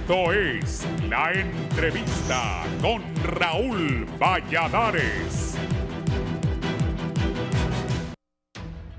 Esto es La Entrevista con Raúl Valladares.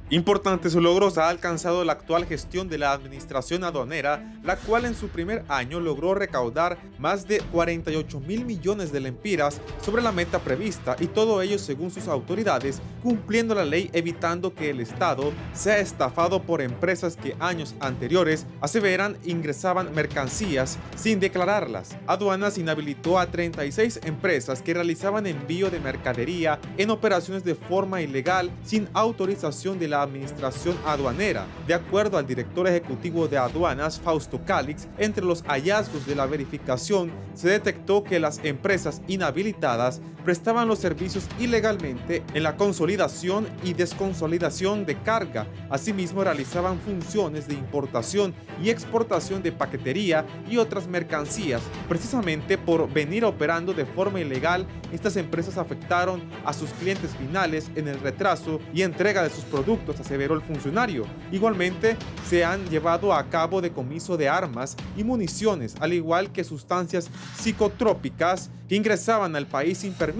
Importantes logros ha alcanzado la actual gestión de la administración aduanera, la cual en su primer año logró recaudar más de 48.000 millones de lempiras sobre la meta prevista, y todo ello según sus autoridades, cumpliendo la ley, evitando que el Estado sea estafado por empresas que años anteriores aseveran ingresaban mercancías sin declararlas. Aduanas inhabilitó a 36 empresas que realizaban envío de mercadería en operaciones de forma ilegal sin autorización de la administración aduanera. De acuerdo al director ejecutivo de aduanas, Fausto Calix, entre los hallazgos de la verificación se detectó que las empresas inhabilitadas prestaban los servicios ilegalmente en la consolidación y desconsolidación de carga. Asimismo, realizaban funciones de importación y exportación de paquetería y otras mercancías. Precisamente por venir operando de forma ilegal, estas empresas afectaron a sus clientes finales en el retraso y entrega de sus productos, aseveró el funcionario. Igualmente, se han llevado a cabo decomiso de armas y municiones, al igual que sustancias psicotrópicas que ingresaban al país sin permiso.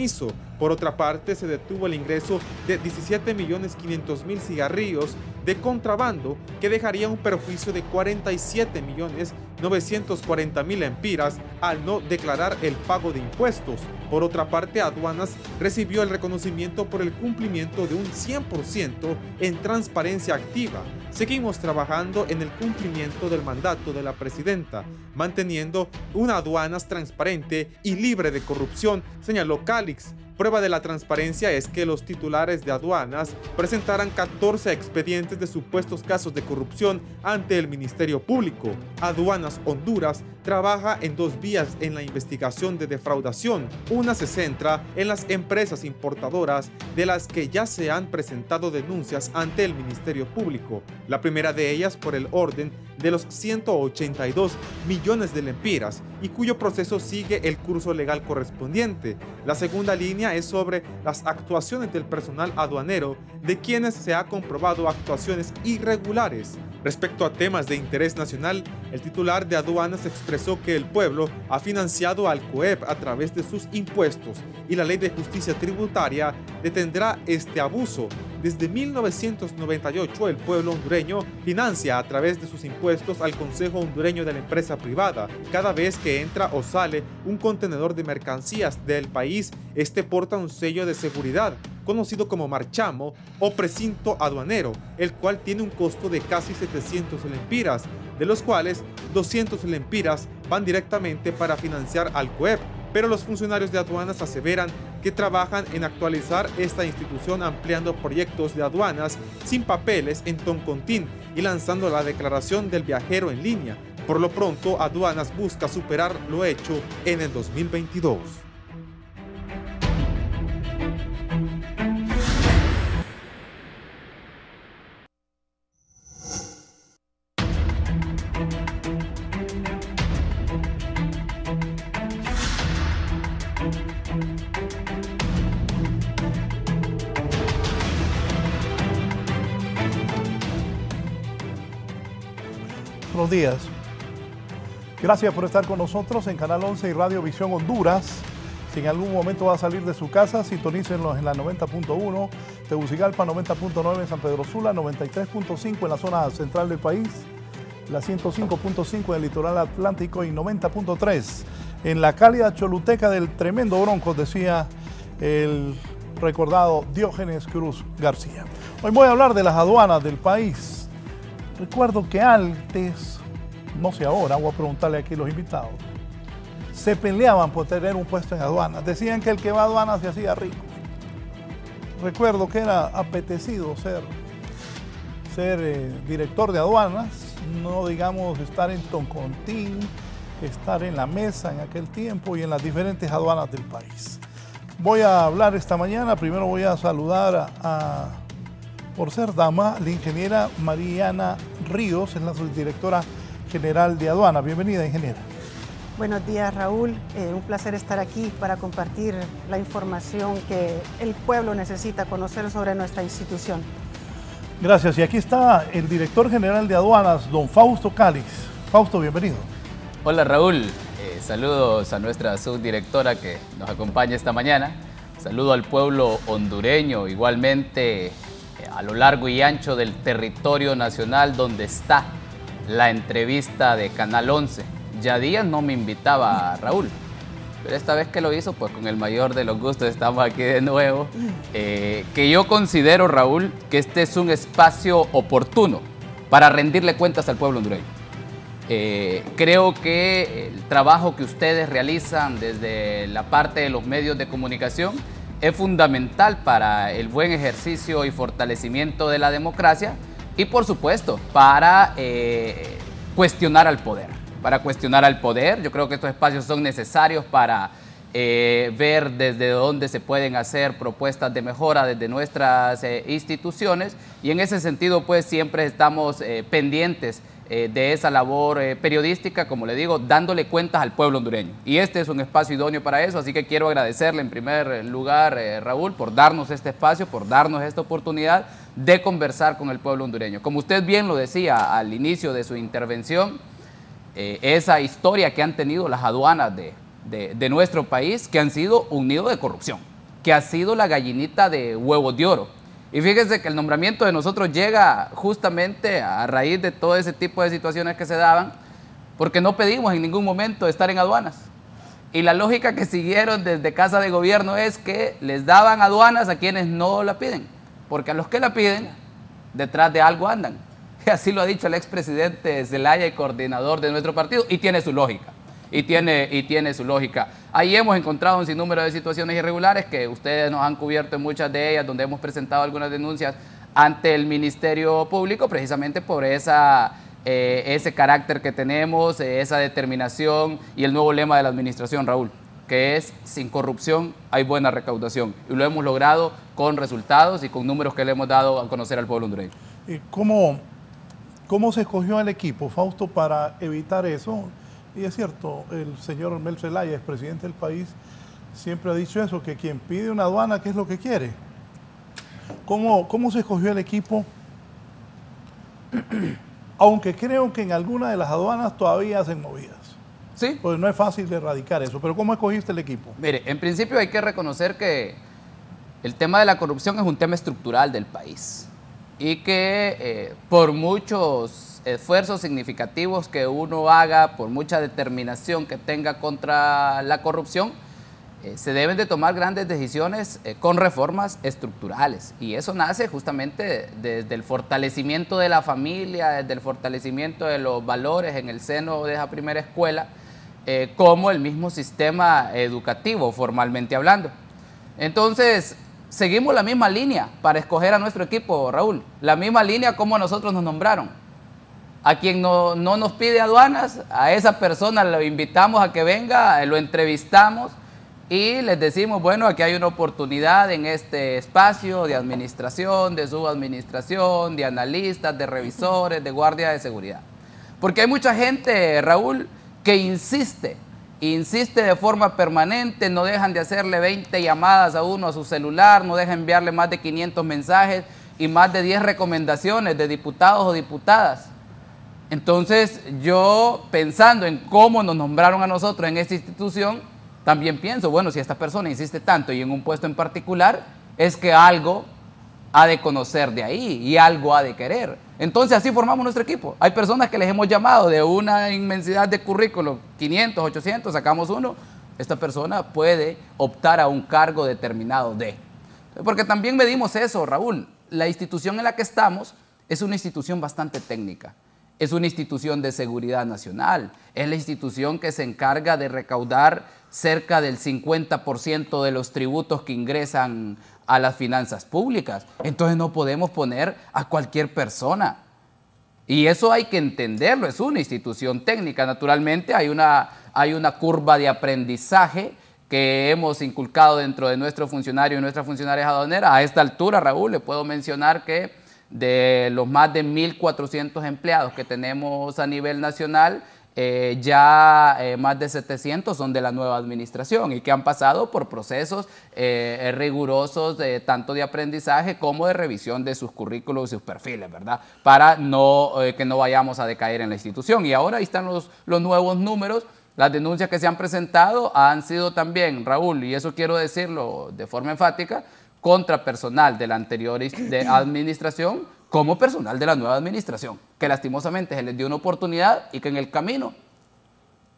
Por otra parte, se detuvo el ingreso de 17.500.000 cigarrillos de contrabando, que dejaría un perjuicio de 47.940.000 lempiras al no declarar el pago de impuestos. Por otra parte, Aduanas recibió el reconocimiento por el cumplimiento de un 100% en transparencia activa. Seguimos trabajando en el cumplimiento del mandato de la presidenta, manteniendo una aduanas transparente y libre de corrupción, señaló Calix. Prueba de la transparencia es que los titulares de aduanas presentaran 14 expedientes de supuestos casos de corrupción ante el Ministerio Público. Aduanas Honduras trabaja en dos vías en la investigación de defraudación. Una se centra en las empresas importadoras, de las que ya se han presentado denuncias ante el Ministerio Público. La primera de ellas por el orden de los 182 millones de lempiras, y cuyo proceso sigue el curso legal correspondiente. La segunda línea es sobre las actuaciones del personal aduanero, de quienes se ha comprobado actuaciones irregulares. Respecto a temas de interés nacional, el titular de aduanas expresó que el pueblo ha financiado al COEP a través de sus impuestos, y la Ley de Justicia Tributaria detendrá este abuso. Desde 1998, el pueblo hondureño financia a través de sus impuestos al Consejo Hondureño de la Empresa Privada. Cada vez que entra o sale un contenedor de mercancías del país, este porta un sello de seguridad, conocido como marchamo o precinto aduanero, el cual tiene un costo de casi 700 lempiras, de los cuales 200 lempiras van directamente para financiar al COEP. Pero los funcionarios de aduanas aseveran que trabajan en actualizar esta institución, ampliando proyectos de aduanas sin papeles en Toncontín y lanzando la declaración del viajero en línea. Por lo pronto, aduanas busca superar lo hecho en el 2022. Buenos días. Gracias por estar con nosotros en Canal 11 y Radio Visión Honduras. Si en algún momento va a salir de su casa, sintonícenlos en la 90.1, Tegucigalpa 90.9 en San Pedro Sula, 93.5 en la zona central del país, la 105.5 en el litoral atlántico y 90.3 en la cálida Choluteca del tremendo Broncos, decía el recordado Diógenes Cruz García. Hoy voy a hablar de las aduanas del país. Recuerdo que antes, no sé ahora, voy a preguntarle aquí a los invitados, se peleaban por tener un puesto en aduanas. Decían que el que va a aduanas se hacía rico. Recuerdo que era apetecido ser director de aduanas, no digamos estar en Toncontín, estar en la mesa en aquel tiempo y en las diferentes aduanas del país. Voy a hablar esta mañana, primero voy a saludar por ser dama, la ingeniera Mariana Ríos, es la subdirectora general de aduanas. Bienvenida, ingeniera. Buenos días, Raúl. Un placer estar aquí para compartir la información que el pueblo necesita conocer sobre nuestra institución. Gracias. Y aquí está el director general de aduanas, don Fausto Calix. Fausto, bienvenido. Hola Raúl, saludos a nuestra subdirectora que nos acompaña esta mañana. Saludo al pueblo hondureño, igualmente a lo largo y ancho del territorio nacional donde está la entrevista de Canal 11. Ya días no me invitaba a Raúl, pero esta vez que lo hizo, pues con el mayor de los gustos estamos aquí de nuevo. Que yo considero, Raúl, que este es un espacio oportuno para rendirle cuentas al pueblo hondureño. Creo que el trabajo que ustedes realizan desde la parte de los medios de comunicación es fundamental para el buen ejercicio y fortalecimiento de la democracia y, por supuesto, para cuestionar al poder. Yo creo que estos espacios son necesarios para ver desde dónde se pueden hacer propuestas de mejora desde nuestras instituciones, y en ese sentido pues siempre estamos pendientes de esa labor periodística, como le digo, dándole cuentas al pueblo hondureño. Y este es un espacio idóneo para eso, así que quiero agradecerle en primer lugar, Raúl, por darnos este espacio, por darnos esta oportunidad de conversar con el pueblo hondureño. Como usted bien lo decía al inicio de su intervención, esa historia que han tenido las aduanas de nuestro país, que han sido un nido de corrupción, que ha sido la gallinita de huevos de oro. Y fíjense que el nombramiento de nosotros llega justamente a raíz de todo ese tipo de situaciones que se daban, porque no pedimos en ningún momento estar en aduanas. Y la lógica que siguieron desde Casa de Gobierno es que les daban aduanas a quienes no la piden, porque a los que la piden, detrás de algo andan. Y así lo ha dicho el expresidente Zelaya y coordinador de nuestro partido, y tiene su lógica. Y tiene su lógica. Ahí hemos encontrado un sinnúmero de situaciones irregulares que ustedes nos han cubierto en muchas de ellas, donde hemos presentado algunas denuncias ante el Ministerio Público, precisamente por ese carácter que tenemos, esa determinación y el nuevo lema de la administración, Raúl, que es: sin corrupción hay buena recaudación. Y lo hemos logrado con resultados y con números que le hemos dado a conocer al pueblo hondureño. ¿Cómo se escogió el equipo, Fausto, para evitar eso? Y es cierto, el señor Mel Zelaya, expresidente del país, siempre ha dicho eso, que quien pide una aduana, ¿qué es lo que quiere? ¿Cómo se escogió el equipo? Aunque creo que en algunas de las aduanas todavía hacen movidas. Sí. Pues no es fácil de erradicar eso, pero ¿cómo escogiste el equipo? Mire, en principio hay que reconocer que el tema de la corrupción es un tema estructural del país y que por muchos esfuerzos significativos que uno haga, por mucha determinación que tenga contra la corrupción, se deben de tomar grandes decisiones con reformas estructurales, y eso nace justamente desde el fortalecimiento de la familia, desde el fortalecimiento de los valores en el seno de esa primera escuela, como el mismo sistema educativo, formalmente hablando. Entonces, seguimos la misma línea para escoger a nuestro equipo, Raúl, la misma línea como a nosotros nos nombraron. A quien no nos pide aduanas, a esa persona lo invitamos a que venga, lo entrevistamos y les decimos, bueno, aquí hay una oportunidad en este espacio de administración, de subadministración, de analistas, de revisores, de guardia de seguridad. Porque hay mucha gente, Raúl, que insiste de forma permanente, no dejan de hacerle 20 llamadas a uno a su celular, no dejan enviarle más de 500 mensajes y más de 10 recomendaciones de diputados o diputadas. Entonces, yo pensando en cómo nos nombraron a nosotros en esta institución, también pienso, bueno, si esta persona insiste tanto y en un puesto en particular, es que algo ha de conocer de ahí y algo ha de querer. Entonces, así formamos nuestro equipo. Hay personas que les hemos llamado de una inmensidad de currículos, 500, 800, sacamos uno. Esta persona puede optar a un cargo determinado de. Porque también medimos eso, Raúl. La institución en la que estamos es una institución bastante técnica. Es una institución de seguridad nacional, es la institución que se encarga de recaudar cerca del 50% de los tributos que ingresan a las finanzas públicas. Entonces no podemos poner a cualquier persona. Y eso hay que entenderlo, es una institución técnica. Naturalmente hay una curva de aprendizaje que hemos inculcado dentro de nuestros funcionarios y nuestras funcionarias aduaneras. A esta altura, Raúl, le puedo mencionar que de los más de 1.400 empleados que tenemos a nivel nacional, más de 700 son de la nueva administración y que han pasado por procesos rigurosos tanto de aprendizaje como de revisión de sus currículos y sus perfiles, ¿verdad? Para que no vayamos a decaer en la institución. Y ahora ahí están los nuevos números. Las denuncias que se han presentado han sido también, Raúl, y eso quiero decirlo de forma enfática, contra personal de la anterior administración como personal de la nueva administración, que lastimosamente se les dio una oportunidad y que en el camino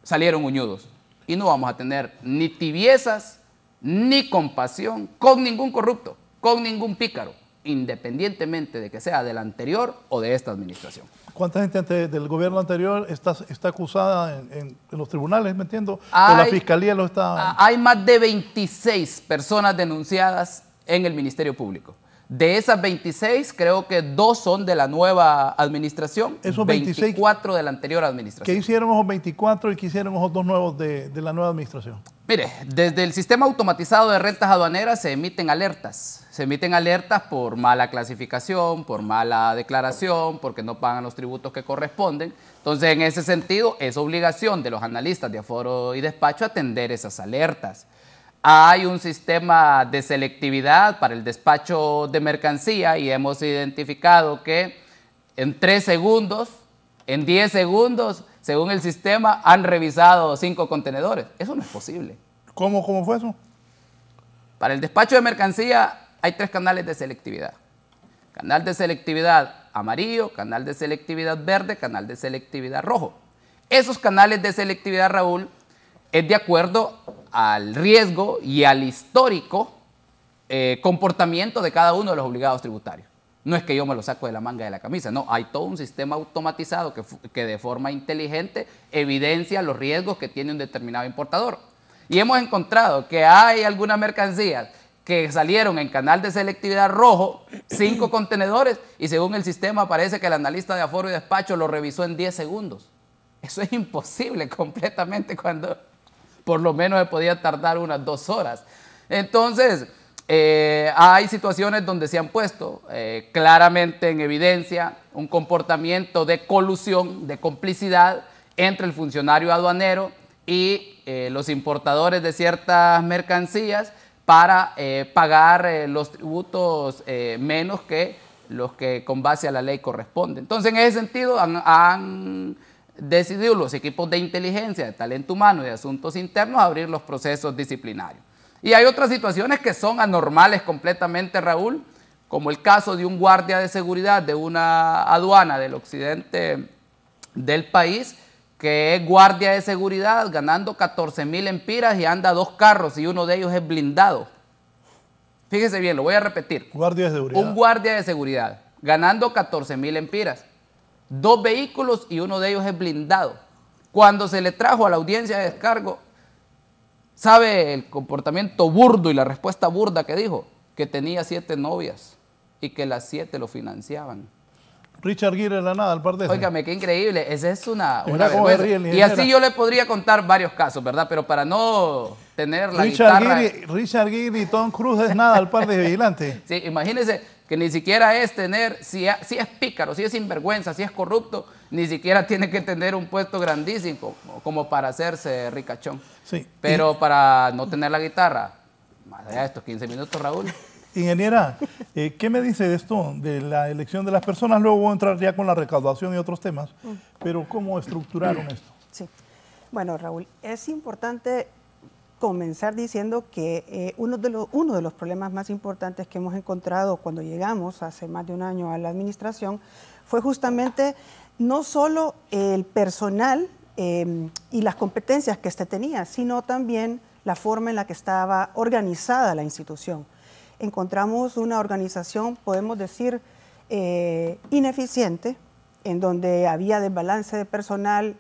salieron uñudos. Y no vamos a tener ni tibiezas, ni compasión con ningún corrupto, con ningún pícaro, independientemente de que sea de la anterior o de esta administración. ¿Cuánta gente del gobierno anterior está acusada en los tribunales, me entiendo? ¿O la fiscalía lo está...? Hay más de 26 personas denunciadas en el Ministerio Público. De esas 26, creo que 2 son de la nueva administración, esos 24 de la anterior administración. ¿Qué hicieron esos 24 y qué hicieron esos 2 nuevos de la nueva administración? Mire, desde el sistema automatizado de rentas aduaneras se emiten alertas. Se emiten alertas por mala clasificación, por mala declaración, porque no pagan los tributos que corresponden. Entonces, en ese sentido, es obligación de los analistas de aforo y despacho atender esas alertas. Hay un sistema de selectividad para el despacho de mercancía y hemos identificado que en 3 segundos, en 10 segundos, según el sistema, han revisado 5 contenedores. Eso no es posible. ¿Cómo fue eso? Para el despacho de mercancía hay 3 canales de selectividad. Canal de selectividad amarillo, canal de selectividad verde, canal de selectividad rojo. Esos canales de selectividad, Raúl, es de acuerdo al riesgo y al histórico comportamiento de cada uno de los obligados tributarios. No es que yo me lo saco de la manga de la camisa, no, hay todo un sistema automatizado que de forma inteligente evidencia los riesgos que tiene un determinado importador. Y hemos encontrado que hay algunas mercancías que salieron en canal de selectividad rojo, 5 contenedores, y según el sistema parece que el analista de aforo y despacho lo revisó en 10 segundos. Eso es imposible completamente cuando por lo menos se podía tardar unas 2 horas. Entonces, hay situaciones donde se han puesto claramente en evidencia un comportamiento de colusión, de complicidad entre el funcionario aduanero y los importadores de ciertas mercancías para pagar los tributos menos que los que con base a la ley corresponden. Entonces, en ese sentido, han decidido los equipos de inteligencia, de talento humano y de asuntos internos abrir los procesos disciplinarios. Y hay otras situaciones que son anormales completamente, Raúl, como el caso de un guardia de seguridad de una aduana del occidente del país, que es guardia de seguridad ganando 14,000 empiras y anda 2 carros y uno de ellos es blindado. Fíjese bien, lo voy a repetir. Guardia de seguridad. Un guardia de seguridad ganando 14,000 empiras. 2 vehículos y uno de ellos es blindado. Cuando se le trajo a la audiencia de descargo, ¿sabe el comportamiento burdo y la respuesta burda que dijo? Que tenía 7 novias y que las 7 lo financiaban. Richard Gere de la nada, al par de eso. Óigame, qué increíble. Esa es una vergüenza. Y así yo le podría contar varios casos, ¿verdad? Pero para no tener la guitarra... Richard Gere y Tom Cruise es nada al par de vigilantes. Sí, imagínense que ni siquiera es tener, si es pícaro, si es sinvergüenza, si es corrupto, ni siquiera tiene que tener un puesto grandísimo como para hacerse ricachón. Sí. Pero para no tener la guitarra, más allá de estos 15 minutos, Raúl. Ingeniera, ¿qué me dice de esto, de la elección de las personas? Luego voy a entrar ya con la recaudación y otros temas, pero ¿cómo estructuraron esto? Sí. Bueno, Raúl, es importante comenzar diciendo que uno de los problemas más importantes que hemos encontrado cuando llegamos hace más de un año a la administración fue justamente no solo el personal y las competencias que éste tenía, sino también la forma en la que estaba organizada la institución. Encontramos una organización, podemos decir, ineficiente, en donde había desbalance de personal,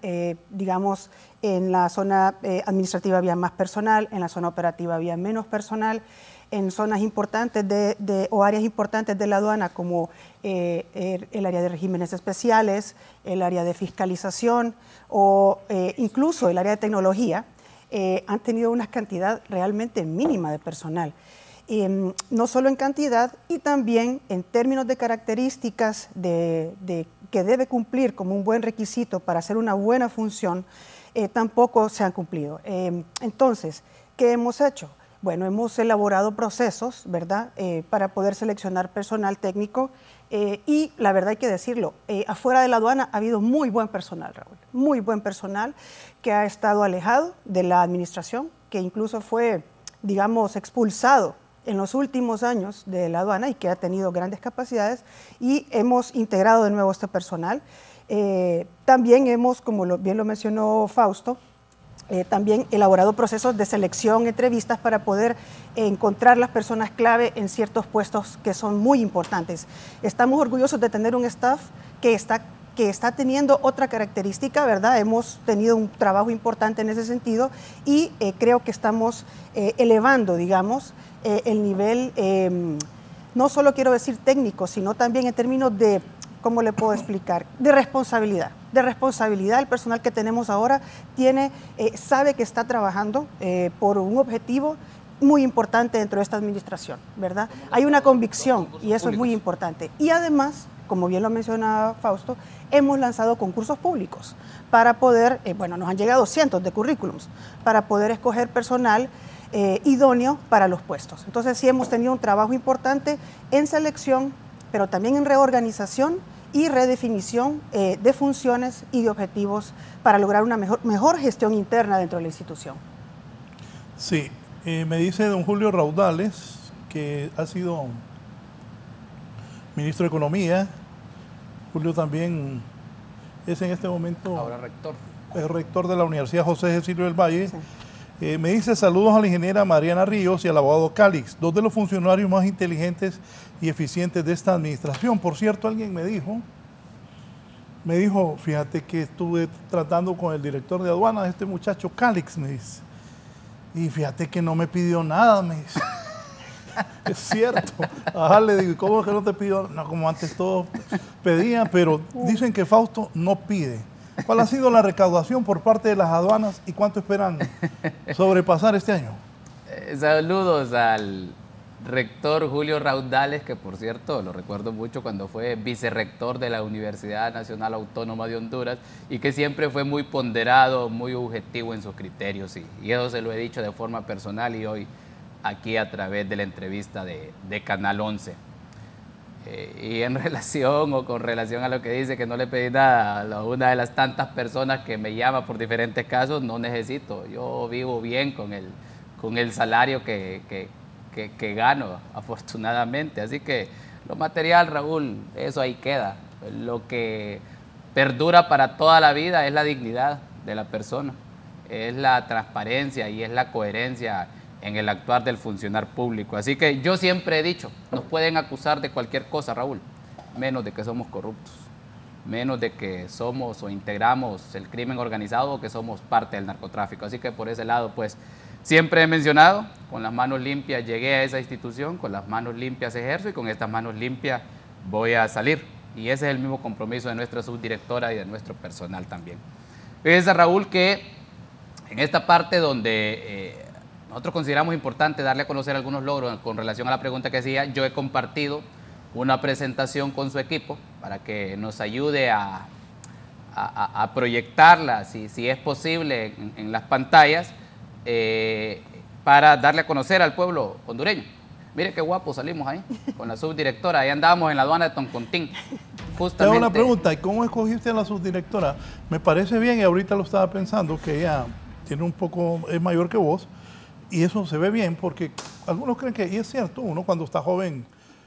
digamos, en la zona administrativa había más personal, en la zona operativa había menos personal, en zonas importantes o áreas importantes de la aduana como el área de regímenes especiales, el área de fiscalización o incluso el área de tecnología, han tenido una cantidad realmente mínima de personal. no solo en cantidad y también en términos de características que debe cumplir como un buen requisito para hacer una buena función, tampoco se han cumplido. Entonces, ¿qué hemos hecho? Bueno, hemos elaborado procesos, ¿verdad?, para poder seleccionar personal técnico y la verdad hay que decirlo, afuera de la aduana ha habido muy buen personal, Raúl, muy buen personal que ha estado alejado de la administración, que incluso fue, digamos, expulsado en los últimos años de la aduana y que ha tenido grandes capacidades y hemos integrado de nuevo este personal. También hemos, como bien lo mencionó Fausto, también elaborado procesos de selección, entrevistas para poder encontrar las personas clave en ciertos puestos que son muy importantes. Estamos orgullosos de tener un staff que está teniendo otra característica, ¿verdad? Hemos tenido un trabajo importante en ese sentido y creo que estamos elevando, digamos, el nivel, no solo quiero decir técnico, sino también en términos de, ¿cómo le puedo explicar?, de responsabilidad. De responsabilidad, el personal que tenemos ahora sabe que está trabajando por un objetivo muy importante dentro de esta administración, ¿verdad? Hay una convicción y eso es muy importante. Y además, como bien lo mencionaba Fausto, hemos lanzado concursos públicos para poder, bueno, nos han llegado cientos de currículums para poder escoger personal idóneo para los puestos. Entonces sí hemos tenido un trabajo importante en selección, pero también en reorganización y redefinición de funciones y de objetivos para lograr una mejor gestión interna dentro de la institución. Sí, me dice don Julio Raudales, que ha sido ministro de Economía. Julio también es en este momento ahora rector. Es rector de la Universidad José Cecilio del Valle. Sí. Me dice saludos a la ingeniera Mariana Ríos y al abogado Cálix, dos de los funcionarios más inteligentes y eficientes de esta administración. Por cierto, alguien me dijo, fíjate que estuve tratando con el director de aduanas, este muchacho Cálix, me dice, y fíjate que no me pidió nada, me dice. Es cierto. Ajá, le digo, ¿cómo es que no te pidió? No, como antes todos pedían, pero dicen que Fausto no pide. ¿Cuál ha sido la recaudación por parte de las aduanas y cuánto esperan sobrepasar este año? Saludos al rector Julio Raudales, que por cierto lo recuerdo mucho cuando fue vicerrector de la Universidad Nacional Autónoma de Honduras y que siempre fue muy ponderado, muy objetivo en sus criterios y eso se lo he dicho de forma personal y hoy aquí a través de la entrevista de Canal 11. Y en relación o con relación a lo que dice que no le pedí nada a una de las tantas personas que me llama por diferentes casos, no necesito. Yo vivo bien con el salario que gano, afortunadamente. Así que lo material, Raúl, eso ahí queda. Lo que perdura para toda la vida es la dignidad de la persona, es la transparencia y es la coherencia en el actuar del funcionario público. Así que yo siempre he dicho, nos pueden acusar de cualquier cosa, Raúl, menos de que somos corruptos, menos de que somos o integramos el crimen organizado o que somos parte del narcotráfico. Así que por ese lado, pues, siempre he mencionado, con las manos limpias llegué a esa institución, con las manos limpias ejerzo y con estas manos limpias voy a salir. Y ese es el mismo compromiso de nuestra subdirectora y de nuestro personal también. Fíjese, Raúl, que en esta parte donde nosotros consideramos importante darle a conocer algunos logros con relación a la pregunta que hacía, yo he compartido una presentación con su equipo para que nos ayude a proyectarla, si es posible, en las pantallas, para darle a conocer al pueblo hondureño. Mire qué guapo salimos ahí, con la subdirectora, ahí andábamos en la aduana de Toncontín. Justamente. Te hago una pregunta, ¿y cómo escogiste a la subdirectora? Me parece bien, y ahorita lo estaba pensando, que ella tiene es mayor que vos, y eso se ve bien, porque algunos creen que, y es cierto, uno cuando está joven...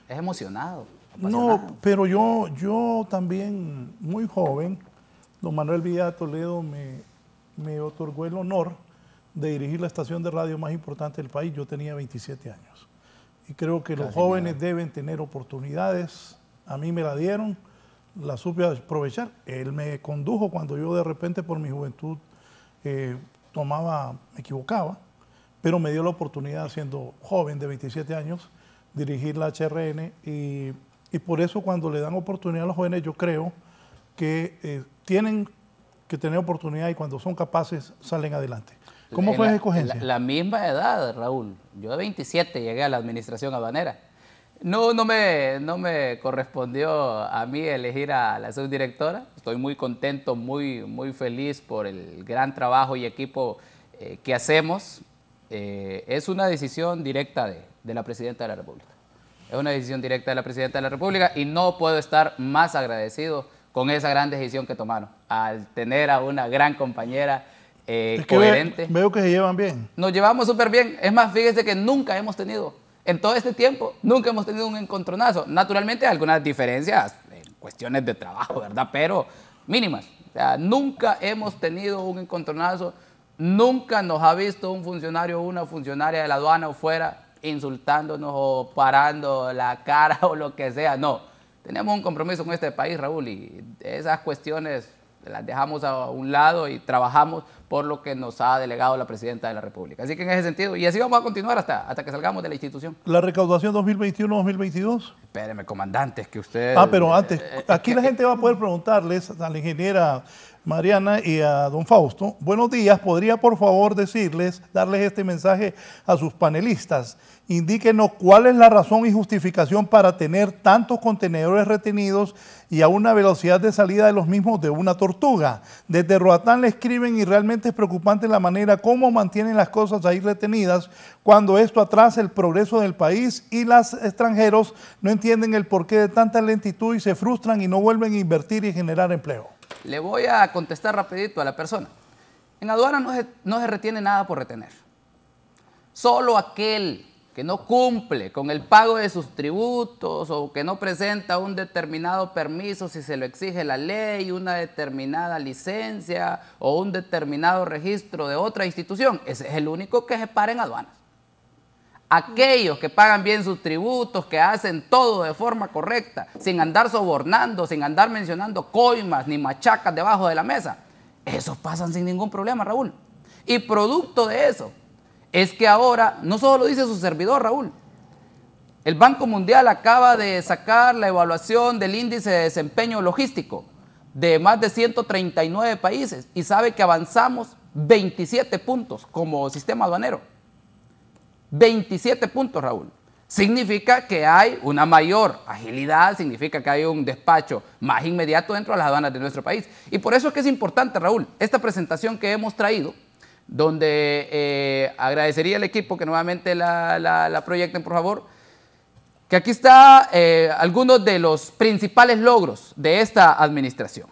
Es emocionado. No, pero yo también, muy joven, don Manuel Villa Toledo me otorgó el honor de dirigir la estación de radio más importante del país. Yo tenía 27 años. Y creo que los jóvenes deben tener oportunidades. A mí me la dieron, la supe aprovechar. Él me condujo cuando yo de repente por mi juventud me equivocaba, pero me dio la oportunidad, siendo joven de 27 años, dirigir la HRN y por eso cuando le dan oportunidad a los jóvenes yo creo que tienen que tener oportunidad y cuando son capaces salen adelante. ¿Cómo fue esa escogencia? La misma edad, Raúl. Yo de 27 llegué a la administración aduanera. No me correspondió a mí elegir a la subdirectora. Estoy muy contento, muy feliz por el gran trabajo y equipo que hacemos. Es una decisión directa de la Presidenta de la República. Es una decisión directa de la Presidenta de la República y no puedo estar más agradecido con esa gran decisión que tomaron, al tener a una gran compañera coherente. Veo que se llevan bien. Nos llevamos súper bien. Es más, fíjese que nunca hemos tenido, en todo este tiempo, nunca hemos tenido un encontronazo. Naturalmente, algunas diferencias en cuestiones de trabajo, ¿verdad? Pero mínimas. O sea, nunca hemos tenido un encontronazo. Nunca nos ha visto un funcionario o una funcionaria de la aduana o fuera insultándonos o parando la cara o lo que sea. No. Tenemos un compromiso con este país, Raúl, y esas cuestiones las dejamos a un lado y trabajamos por lo que nos ha delegado la Presidenta de la República. Así que en ese sentido, y así vamos a continuar hasta que salgamos de la institución. ¿La recaudación 2021-2022? Espéreme, comandante, que usted... Pero antes, aquí la gente va a poder preguntarles a la ingeniera Mariana y a don Fausto. Buenos días, ¿podría por favor darles este mensaje a sus panelistas? Indíquenos cuál es la razón y justificación para tener tantos contenedores retenidos y a una velocidad de salida de los mismos de una tortuga. Desde Roatán le escriben y realmente es preocupante la manera como mantienen las cosas ahí retenidas cuando esto atrasa el progreso del país y los extranjeros no entienden el porqué de tanta lentitud y se frustran y no vuelven a invertir y generar empleo. Le voy a contestar rapidito a la persona. En aduana no se retiene nada por retener. Solo aquel que no cumple con el pago de sus tributos o que no presenta un determinado permiso si se lo exige la ley, una determinada licencia o un determinado registro de otra institución, ese es el único que se para en aduanas. Aquellos que pagan bien sus tributos, que hacen todo de forma correcta, sin andar sobornando, sin andar mencionando coimas ni machacas debajo de la mesa, esos pasan sin ningún problema, Raúl. Y producto de eso, es que ahora, no solo lo dice su servidor, Raúl, el Banco Mundial acaba de sacar la evaluación del índice de desempeño logístico de más de 139 países y sabe que avanzamos 27 puntos como sistema aduanero. 27 puntos, Raúl. Significa que hay una mayor agilidad, significa que hay un despacho más inmediato dentro de las aduanas de nuestro país. Y por eso es que es importante, Raúl, esta presentación que hemos traído, donde agradecería al equipo que nuevamente la proyecten, por favor, que aquí está algunos de los principales logros de esta administración.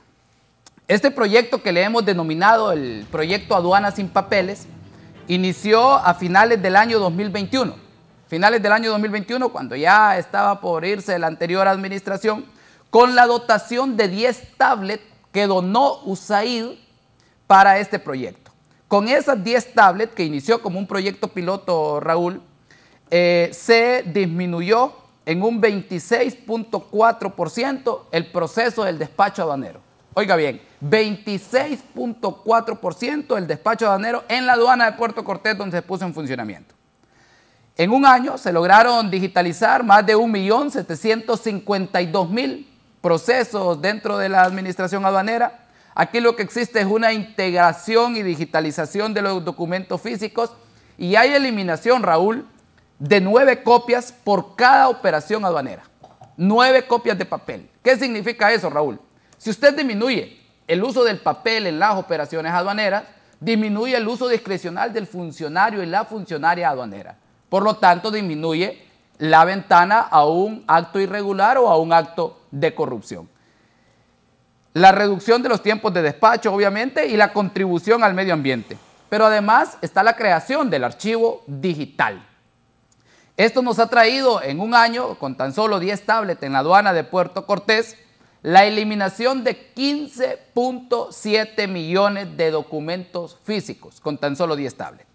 Este proyecto que le hemos denominado el proyecto Aduana Sin Papeles, inició a finales del año 2021. Finales del año 2021, cuando ya estaba por irse la anterior administración, con la dotación de 10 tablets que donó USAID para este proyecto. Con esas 10 tablets, que inició como un proyecto piloto, Raúl, se disminuyó en un 26.4% el proceso del despacho aduanero. Oiga bien, 26.4% el despacho aduanero en la aduana de Puerto Cortés, donde se puso en funcionamiento. En un año se lograron digitalizar más de 1.752.000 procesos dentro de la administración aduanera. Aquí lo que existe es una integración y digitalización de los documentos físicos y hay eliminación, Raúl, de 9 copias por cada operación aduanera. 9 copias de papel. ¿Qué significa eso, Raúl? Si usted disminuye el uso del papel en las operaciones aduaneras, disminuye el uso discrecional del funcionario y la funcionaria aduanera. Por lo tanto, disminuye la ventana a un acto irregular o a un acto de corrupción. La reducción de los tiempos de despacho, obviamente, y la contribución al medio ambiente. Pero además está la creación del archivo digital. Esto nos ha traído en un año, con tan solo 10 tablets en la aduana de Puerto Cortés, la eliminación de 15.7 millones de documentos físicos con tan solo 10 tablets.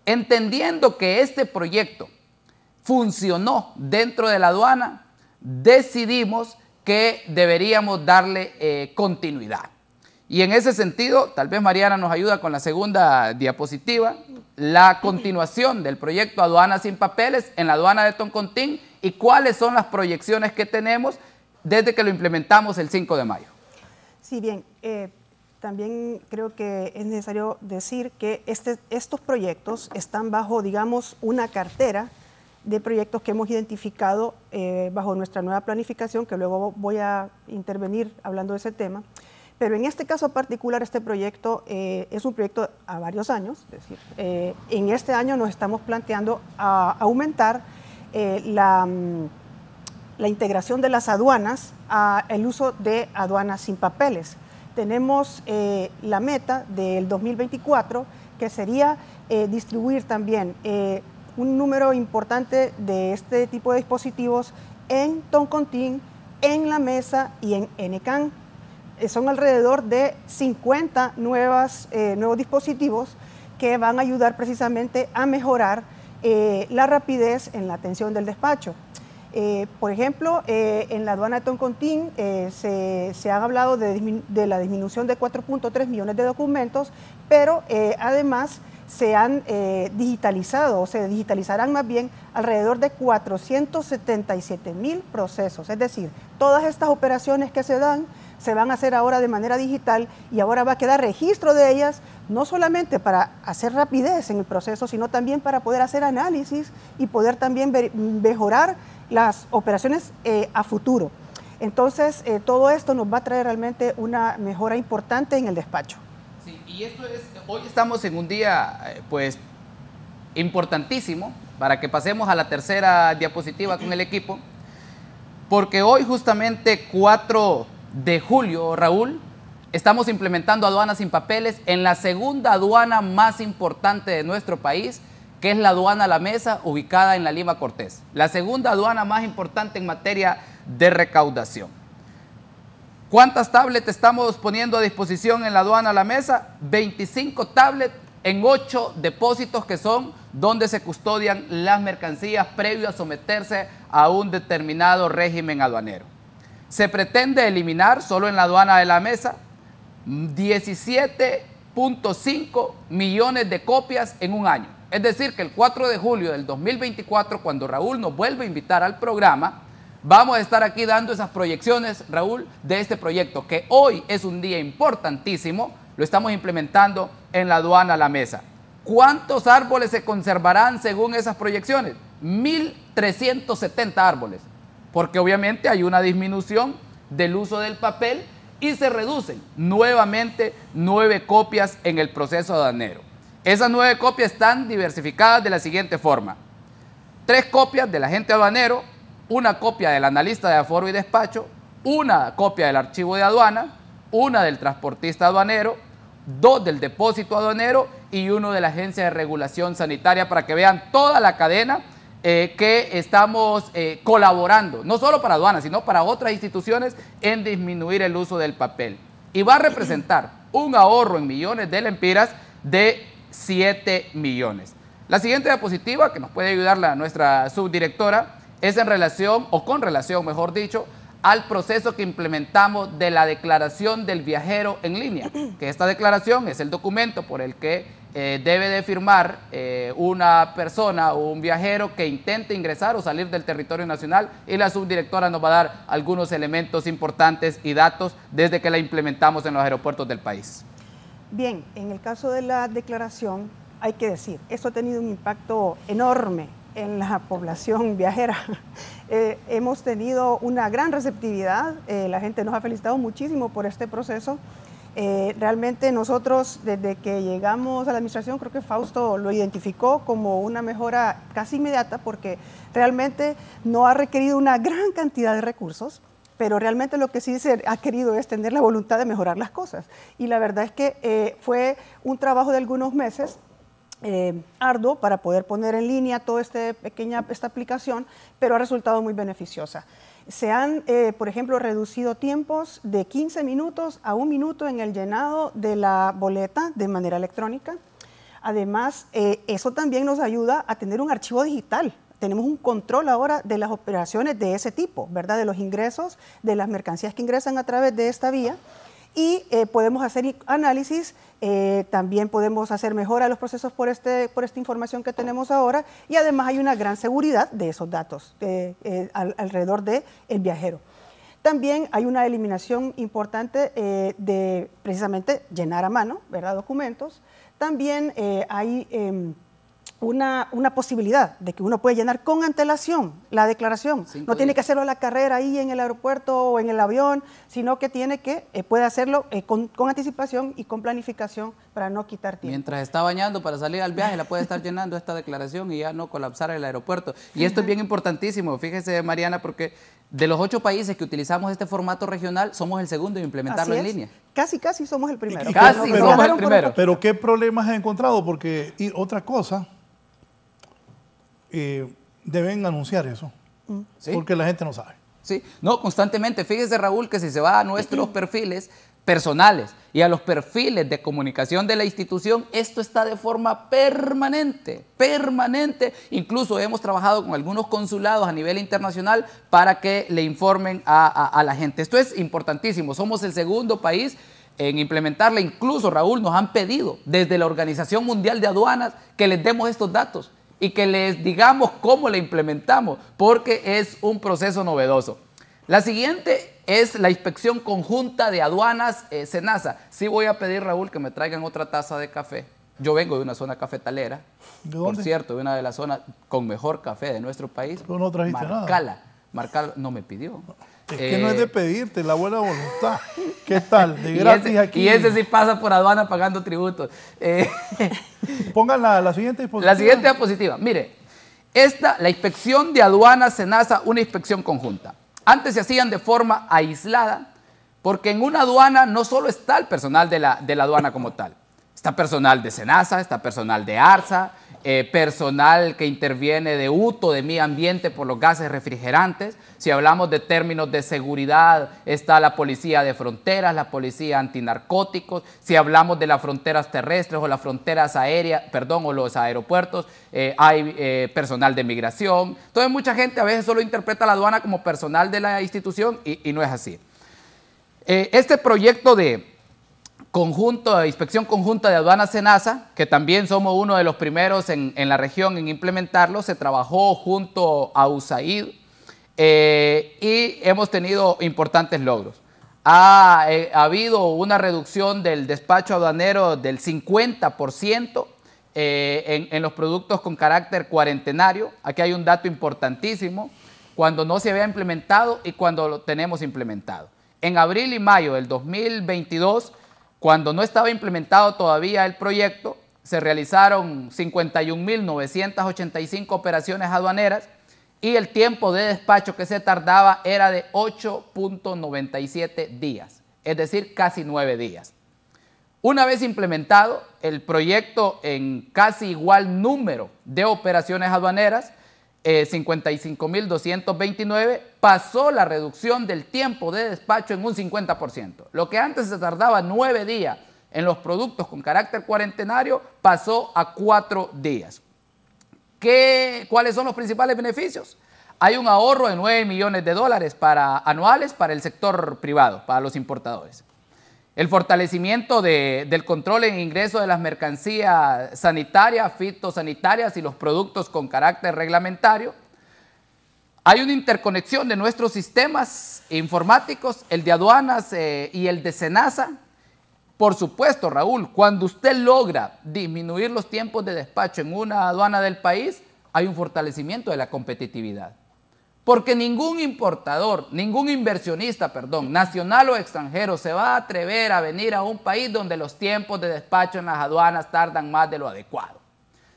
Entendiendo que este proyecto funcionó dentro de la aduana, decidimos que deberíamos darle continuidad. Y en ese sentido, tal vez Mariana nos ayuda con la segunda diapositiva, la continuación del proyecto Aduana Sin Papeles en la aduana de Toncontín y cuáles son las proyecciones que tenemos desde que lo implementamos el 5 de mayo. Sí, bien. también creo que es necesario decir que estos proyectos están bajo, digamos, una cartera de proyectos que hemos identificado bajo nuestra nueva planificación, que luego voy a intervenir hablando de ese tema. Pero en este caso particular, este proyecto es un proyecto a varios años, es decir, en este año nos estamos planteando aumentar la integración de las aduanas al uso de aduanas sin papeles. Tenemos la meta del 2024, que sería distribuir también un número importante de este tipo de dispositivos en Toncontín, en La Mesa y en Enecán. Son alrededor de 50 nuevos dispositivos que van a ayudar precisamente a mejorar la rapidez en la atención del despacho. Por ejemplo, en la aduana de Toncontín se ha hablado de la disminución de 4.3 millones de documentos, pero además se han digitalizado, o se digitalizarán más bien alrededor de 477,000 procesos. Es decir, todas estas operaciones que se dan se van a hacer ahora de manera digital y ahora va a quedar registro de ellas, no solamente para hacer rapidez en el proceso, sino también para poder hacer análisis y poder también mejorar las operaciones a futuro. Entonces, todo esto nos va a traer realmente una mejora importante en el despacho. Sí, y esto es, hoy estamos en un día, pues, importantísimo, para que pasemos a la tercera diapositiva con el equipo, porque hoy justamente 4 de julio, Raúl, estamos implementando aduanas sin papeles en la segunda aduana más importante de nuestro país, que es la aduana La Mesa, ubicada en la Lima Cortés, la segunda aduana más importante en materia de recaudación. ¿Cuántas tablets estamos poniendo a disposición en la aduana La Mesa? 25 tablets en 8 depósitos que son donde se custodian las mercancías previo a someterse a un determinado régimen aduanero. Se pretende eliminar solo en la aduana de La Mesa 17.5 millones de copias en un año. Es decir, que el 4 de julio del 2024, cuando Raúl nos vuelve a invitar al programa, vamos a estar aquí dando esas proyecciones, Raúl, de este proyecto, que hoy es un día importantísimo, lo estamos implementando en la aduana La Mesa. ¿Cuántos árboles se conservarán según esas proyecciones? 1.370 árboles, porque obviamente hay una disminución del uso del papel y se reducen nuevamente 9 copias en el proceso aduanero. Esas 9 copias están diversificadas de la siguiente forma: 3 copias del agente aduanero, 1 copia del analista de aforo y despacho, 1 copia del archivo de aduana, 1 del transportista aduanero, 2 del depósito aduanero y 1 de la agencia de regulación sanitaria, para que vean toda la cadena que estamos colaborando, no solo para aduanas, sino para otras instituciones, en disminuir el uso del papel. Y va a representar un ahorro en millones de lempiras de 7 millones. La siguiente diapositiva, que nos puede ayudar nuestra subdirectora, es en relación, o con relación, mejor dicho, al proceso que implementamos de la declaración del viajero en línea, que esta declaración es el documento por el que debe de firmar una persona o un viajero que intente ingresar o salir del territorio nacional, y la subdirectora nos va a dar algunos elementos importantes y datos desde que la implementamos en los aeropuertos del país. Bien, en el caso de la declaración, hay que decir, esto ha tenido un impacto enorme en la población viajera. Hemos tenido una gran receptividad, la gente nos ha felicitado muchísimo por este proceso. Realmente nosotros, desde que llegamos a la administración, creo que Fausto lo identificó como una mejora casi inmediata, porque realmente no ha requerido una gran cantidad de recursos, pero realmente lo que sí se ha querido es tener la voluntad de mejorar las cosas. Y la verdad es que fue un trabajo de algunos meses, arduo, para poder poner en línea toda esta aplicación, pero ha resultado muy beneficiosa. Se han, por ejemplo, reducido tiempos de 15 minutos a 1 minuto en el llenado de la boleta de manera electrónica. Además, eso también nos ayuda a tener un archivo digital. Tenemos un control ahora de las operaciones de ese tipo, ¿verdad? De los ingresos, de las mercancías que ingresan a través de esta vía. Y podemos hacer análisis, también podemos hacer mejora de los procesos por esta información que tenemos ahora, y además hay una gran seguridad de esos datos alrededor del viajero. También hay una eliminación importante de precisamente llenar a mano, ¿verdad?, documentos. También hay una posibilidad de que uno puede llenar con antelación la declaración. No tiene que hacerlo a la carrera ahí en el aeropuerto o en el avión, sino que puede hacerlo con anticipación y con planificación para no quitar tiempo. Mientras está bañando para salir al viaje, la puede estar llenando esta declaración y ya no colapsar el aeropuerto. Y esto es bien importantísimo, fíjese, Mariana, porque de los 8 países que utilizamos este formato regional, somos el segundo en implementarlo en línea. Casi somos el primero. Casi somos el primero. Pero ¿qué problemas has encontrado? Porque, y otra cosa, deben anunciar eso, ¿Sí? porque la gente no sabe. Sí, no, constantemente. Fíjese, Raúl, que si se va a nuestros perfiles personales y a los perfiles de comunicación de la institución, esto está de forma permanente. Incluso hemos trabajado con algunos consulados a nivel internacional para que le informen a la gente. Esto es importantísimo. Somos el segundo país en implementarla. Incluso, Raúl, nos han pedido desde la Organización Mundial de Aduanas que les demos estos datos y que les digamos cómo la implementamos, porque es un proceso novedoso. La siguiente es la inspección conjunta de aduanas SENASA. Sí voy a pedir, Raúl, que me traigan otra taza de café. Yo vengo de una zona cafetalera, ¿de dónde? por cierto, de una de las zonas con mejor café de nuestro país. Tú no trajiste nada. Marcala no me pidió. Es que no es de pedirte, la buena voluntad. ¿Qué tal? De gratis aquí. Y ese sí pasa por aduana pagando tributos. Pongan la siguiente diapositiva. La siguiente diapositiva. Mire, la inspección de aduanas SENASA, una inspección conjunta. Antes se hacían de forma aislada, porque en una aduana no solo está el personal de la aduana como tal. Está personal de SENASA, está personal de ARSA, personal que interviene de UTO, de Medio Ambiente por los gases refrigerantes. Si hablamos de términos de seguridad, está la policía de fronteras, la policía antinarcóticos. Si hablamos de las fronteras terrestres o las fronteras aéreas, o los aeropuertos, hay personal de migración. Entonces mucha gente a veces solo interpreta la aduana como personal de la institución y no es así. Este proyecto de inspección conjunta de aduanas SENASA, que también somos uno de los primeros en la región en implementarlo, se trabajó junto a USAID y hemos tenido importantes logros. Ha habido una reducción del despacho aduanero del 50% en los productos con carácter cuarentenario. Aquí hay un dato importantísimo, cuando no se había implementado y cuando lo tenemos implementado. En abril y mayo del 2022, cuando no estaba implementado todavía el proyecto, se realizaron 51.985 operaciones aduaneras y el tiempo de despacho que se tardaba era de 8.97 días, es decir, casi 9 días. Una vez implementado el proyecto en casi igual número de operaciones aduaneras, 55.229, pasó la reducción del tiempo de despacho en un 50%. Lo que antes se tardaba 9 días en los productos con carácter cuarentenario, pasó a 4 días. ¿Cuáles son los principales beneficios? Hay un ahorro de $9 millones anuales para el sector privado, para los importadores. El fortalecimiento del control en ingreso de las mercancías sanitarias, fitosanitarias y los productos con carácter reglamentario. Hay una interconexión de nuestros sistemas informáticos, el de aduanas y el de SENASA. Por supuesto, Raúl, cuando usted logra disminuir los tiempos de despacho en una aduana del país, hay un fortalecimiento de la competitividad. Porque ningún importador, ningún inversionista, nacional o extranjero, se va a atrever a venir a un país donde los tiempos de despacho en las aduanas tardan más de lo adecuado.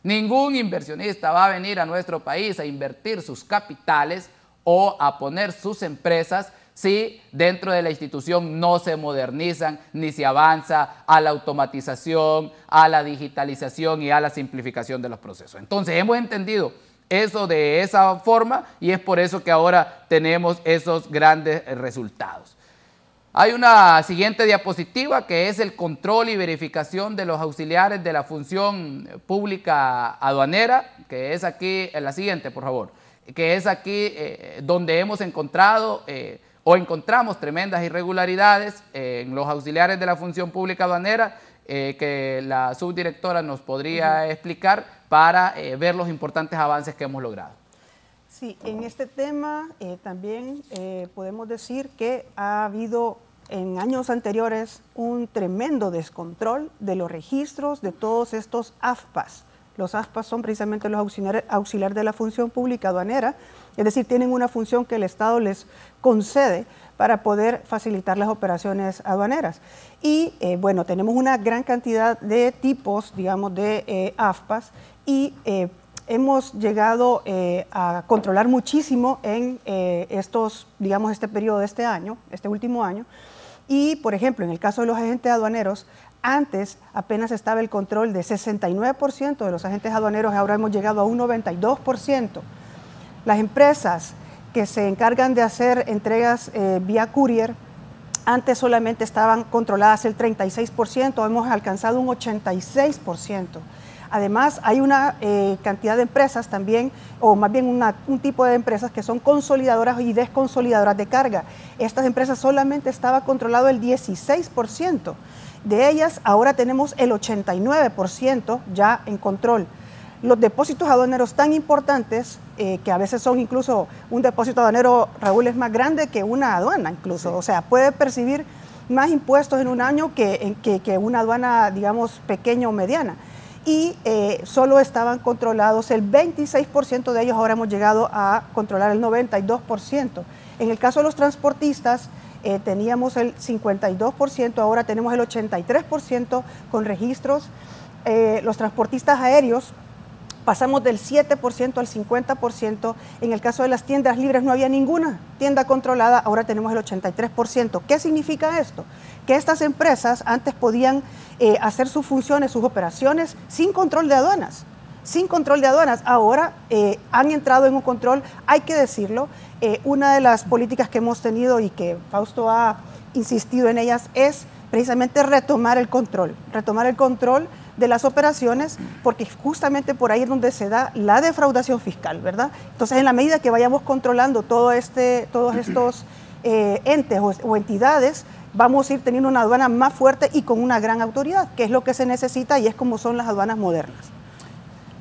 Ningún inversionista va a venir a nuestro país a invertir sus capitales o a poner sus empresas si dentro de la institución no se modernizan ni se avanza a la automatización, a la digitalización y a la simplificación de los procesos. Entonces hemos entendido eso de esa forma y es por eso que ahora tenemos esos grandes resultados. Hay una siguiente diapositiva que es el control y verificación de los auxiliares de la función pública aduanera, que es aquí, en la siguiente por favor, que es aquí donde hemos encontrado o encontramos tremendas irregularidades en los auxiliares de la función pública aduanera que la subdirectora nos podría explicar para ver los importantes avances que hemos logrado. Sí, en este tema también podemos decir que ha habido en años anteriores un tremendo descontrol de los registros de todos estos AFPAs. Los AFPAs son precisamente los auxiliares de la función pública aduanera, es decir, tienen una función que el Estado les concede para poder facilitar las operaciones aduaneras. Y bueno, tenemos una gran cantidad de tipos, digamos, de AFPAs y hemos llegado a controlar muchísimo en digamos, este periodo de este año, este último año. Y, por ejemplo, en el caso de los agentes aduaneros, antes apenas estaba el control de 69% de los agentes aduaneros, ahora hemos llegado a un 92%. Las empresas que se encargan de hacer entregas vía courier, antes solamente estaban controladas el 36%, hemos alcanzado un 86%. Además, hay una cantidad de empresas también, o más bien un tipo de empresas que son consolidadoras y desconsolidadoras de carga. Estas empresas solamente estaba controlado el 16%. De ellas, ahora tenemos el 89% ya en control. Los depósitos aduaneros tan importantes, que a veces son incluso, un depósito aduanero, Raúl, es más grande que una aduana incluso. Sí. O sea, puede percibir más impuestos en un año que una aduana, digamos, pequeña o mediana. Y solo estaban controlados el 26% de ellos, ahora hemos llegado a controlar el 92%. En el caso de los transportistas, teníamos el 52%, ahora tenemos el 83% con registros. Los transportistas aéreos pasamos del 7% al 50%. En el caso de las tiendas libres no había ninguna tienda controlada, ahora tenemos el 83%. ¿Qué significa esto? Que estas empresas antes podían hacer sus funciones, sus operaciones sin control de aduanas. Sin control de aduanas. Ahora han entrado en un control, hay que decirlo. Una de las políticas que hemos tenido y que Fausto ha insistido en ellas es precisamente retomar el control de las operaciones, porque justamente por ahí es donde se da la defraudación fiscal, ¿verdad? Entonces, en la medida que vayamos controlando todos estos entes o entidades, vamos a ir teniendo una aduana más fuerte y con una gran autoridad, que es lo que se necesita y es como son las aduanas modernas.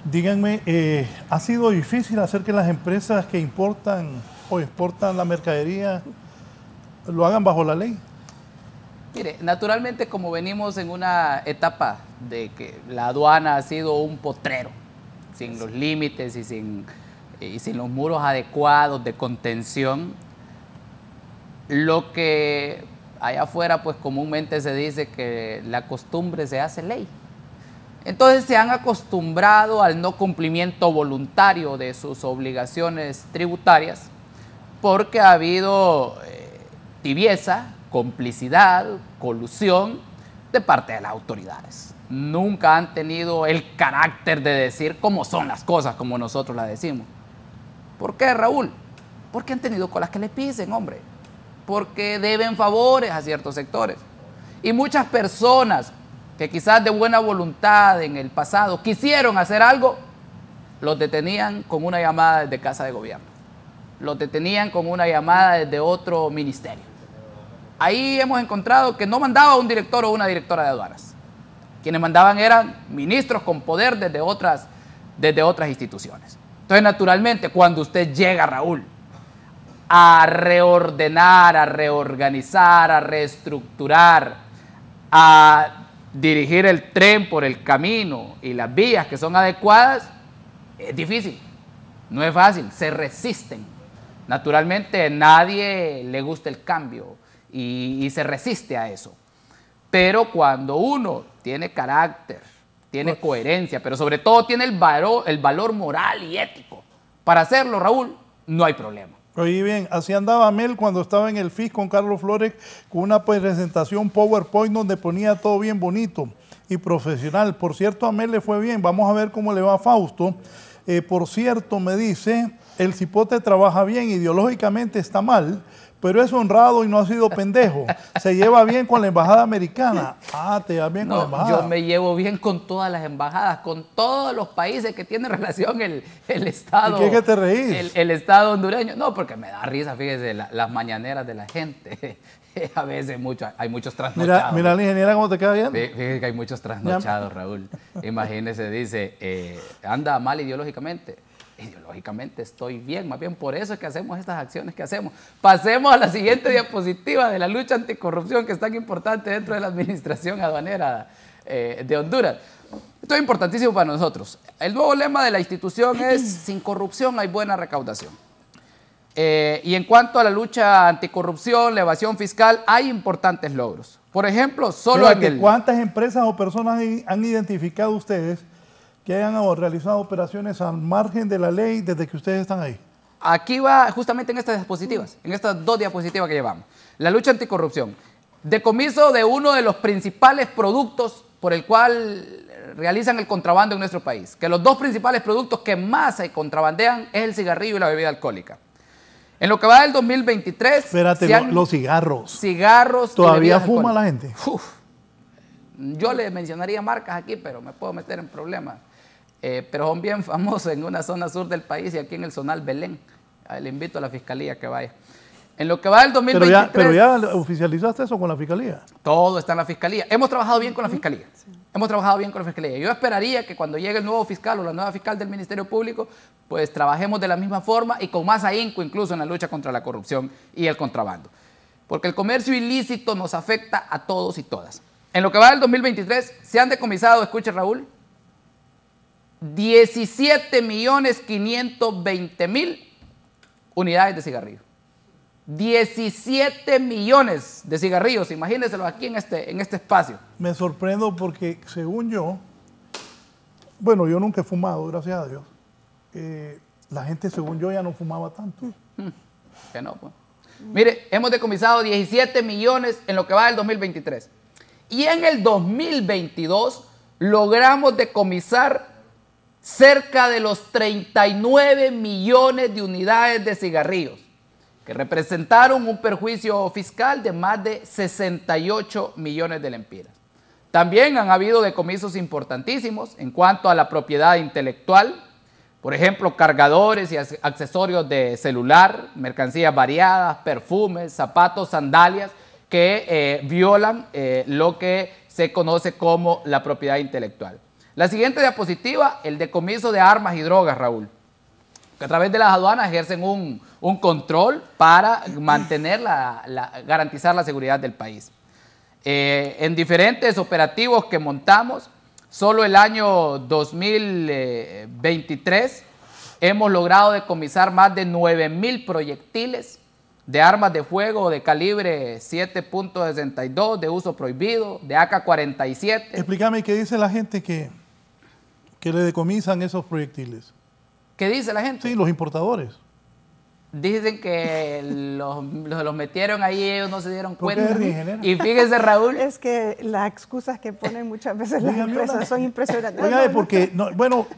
Díganme, ¿ha sido difícil hacer que las empresas que importan o exportan la mercadería lo hagan bajo la ley? Mire, naturalmente, como venimos en una etapa de que la aduana ha sido un potrero, sin los límites y sin los muros adecuados de contención, lo que allá afuera pues comúnmente se dice que la costumbre se hace ley. Entonces se han acostumbrado al no cumplimiento voluntario de sus obligaciones tributarias porque ha habido tibieza, complicidad, colusión de parte de las autoridades. Nunca han tenido el carácter de decir cómo son las cosas, como nosotros las decimos. ¿Por qué, Raúl? Porque han tenido colas que le pisen, hombre. Porque deben favores a ciertos sectores. Y muchas personas que quizás de buena voluntad en el pasado quisieron hacer algo, los detenían con una llamada desde Casa de Gobierno. Los detenían con una llamada desde otro ministerio. Ahí hemos encontrado que no mandaba un director o una directora de aduanas. Quienes mandaban eran ministros con poder desde otras instituciones. Entonces, naturalmente, cuando usted llega, Raúl, a reordenar, a reorganizar, a reestructurar, a dirigir el tren por el camino y las vías que son adecuadas, es difícil, no es fácil, se resisten. Naturalmente, a nadie le gusta el cambio y se resiste a eso. Pero cuando uno tiene carácter, tiene coherencia, pero sobre todo tiene el valor moral y ético para hacerlo, Raúl, no hay problema. Oye, bien, así andaba Mel cuando estaba en el FIS con Carlos Flores con una presentación PowerPoint donde ponía todo bien bonito y profesional. Por cierto, a Mel le fue bien. Vamos a ver cómo le va a Fausto. Por cierto, me dice, el cipote trabaja bien, ideológicamente está mal, pero es honrado y no ha sido pendejo. Se lleva bien con la embajada americana. Ah, te llevas bien con la embajada. Yo me llevo bien con todas las embajadas, con todos los países que tiene relación el Estado. ¿Y qué es que te reís? El Estado hondureño. No, porque me da risa, fíjese, las mañaneras de la gente. A veces hay muchos trasnochados. Mira la ingeniera cómo te queda bien. Fíjese que hay muchos trasnochados, Raúl. Imagínese, dice, anda mal ideológicamente. ideológicamente estoy bien, más bien por eso es que hacemos estas acciones que hacemos. Pasemos a la siguiente diapositiva de la lucha anticorrupción, que es tan importante dentro de la administración aduanera de Honduras. Esto es importantísimo para nosotros. El nuevo lema de la institución es: sin corrupción hay buena recaudación. Y en cuanto a la lucha anticorrupción, la evasión fiscal, hay importantes logros. Por ejemplo, solo ¿cuántas empresas o personas han identificado ustedes que hayan realizado operaciones al margen de la ley desde que ustedes están ahí? Aquí va justamente en estas diapositivas, en estas dos diapositivas que llevamos. La lucha anticorrupción. Decomiso de uno de los principales productos por el cual realizan el contrabando en nuestro país. Que los dos principales productos que más se contrabandean es el cigarrillo y la bebida alcohólica. En lo que va del 2023... Espérate, los cigarros. Cigarros. ¿Todavía fuma la gente? Yo le mencionaría marcas aquí, pero me puedo meter en problemas. Pero son bien famosos en una zona sur del país y aquí en el Zonal Belén. Le invito a la fiscalía que vaya. En lo que va del 2023... Pero ya oficializaste eso con la fiscalía. Todo está en la fiscalía. Hemos trabajado bien con la fiscalía. Hemos trabajado bien con la fiscalía. Yo esperaría que cuando llegue el nuevo fiscal o la nueva fiscal del Ministerio Público, pues trabajemos de la misma forma y con más ahínco incluso en la lucha contra la corrupción y el contrabando. Porque el comercio ilícito nos afecta a todos y todas. En lo que va del 2023, se han decomisado, escuche Raúl, 17.520.000 unidades de cigarrillo. 17 millones de cigarrillos, imagínenselo aquí en este espacio. Me sorprendo porque, según yo, bueno, yo nunca he fumado, gracias a Dios. La gente, según yo, ya no fumaba tanto. Que no, pues. Mire, hemos decomisado 17 millones en lo que va del 2023. Y en el 2022 logramos decomisar cerca de los 39 millones de unidades de cigarrillos, que representaron un perjuicio fiscal de más de 68 millones de lempiras. También han habido decomisos importantísimos en cuanto a la propiedad intelectual, por ejemplo, cargadores y accesorios de celular, mercancías variadas, perfumes, zapatos, sandalias, que violan lo que se conoce como la propiedad intelectual. La siguiente diapositiva, el decomiso de armas y drogas, Raúl, que a través de las aduanas ejercen un control para mantener garantizar la seguridad del país. En diferentes operativos que montamos, solo el año 2023 hemos logrado decomisar más de 9.000 proyectiles de armas de fuego de calibre 7.62, de uso prohibido, de AK-47. Explícame, ¿qué dice la gente que le decomisan esos proyectiles? ¿Qué dice la gente? Sí, los importadores. Dicen que los metieron ahí y ellos no se dieron cuenta. Y fíjese, Raúl. Es que las excusas que ponen muchas veces las empresas son impresionantes. Oiga, porque, bueno,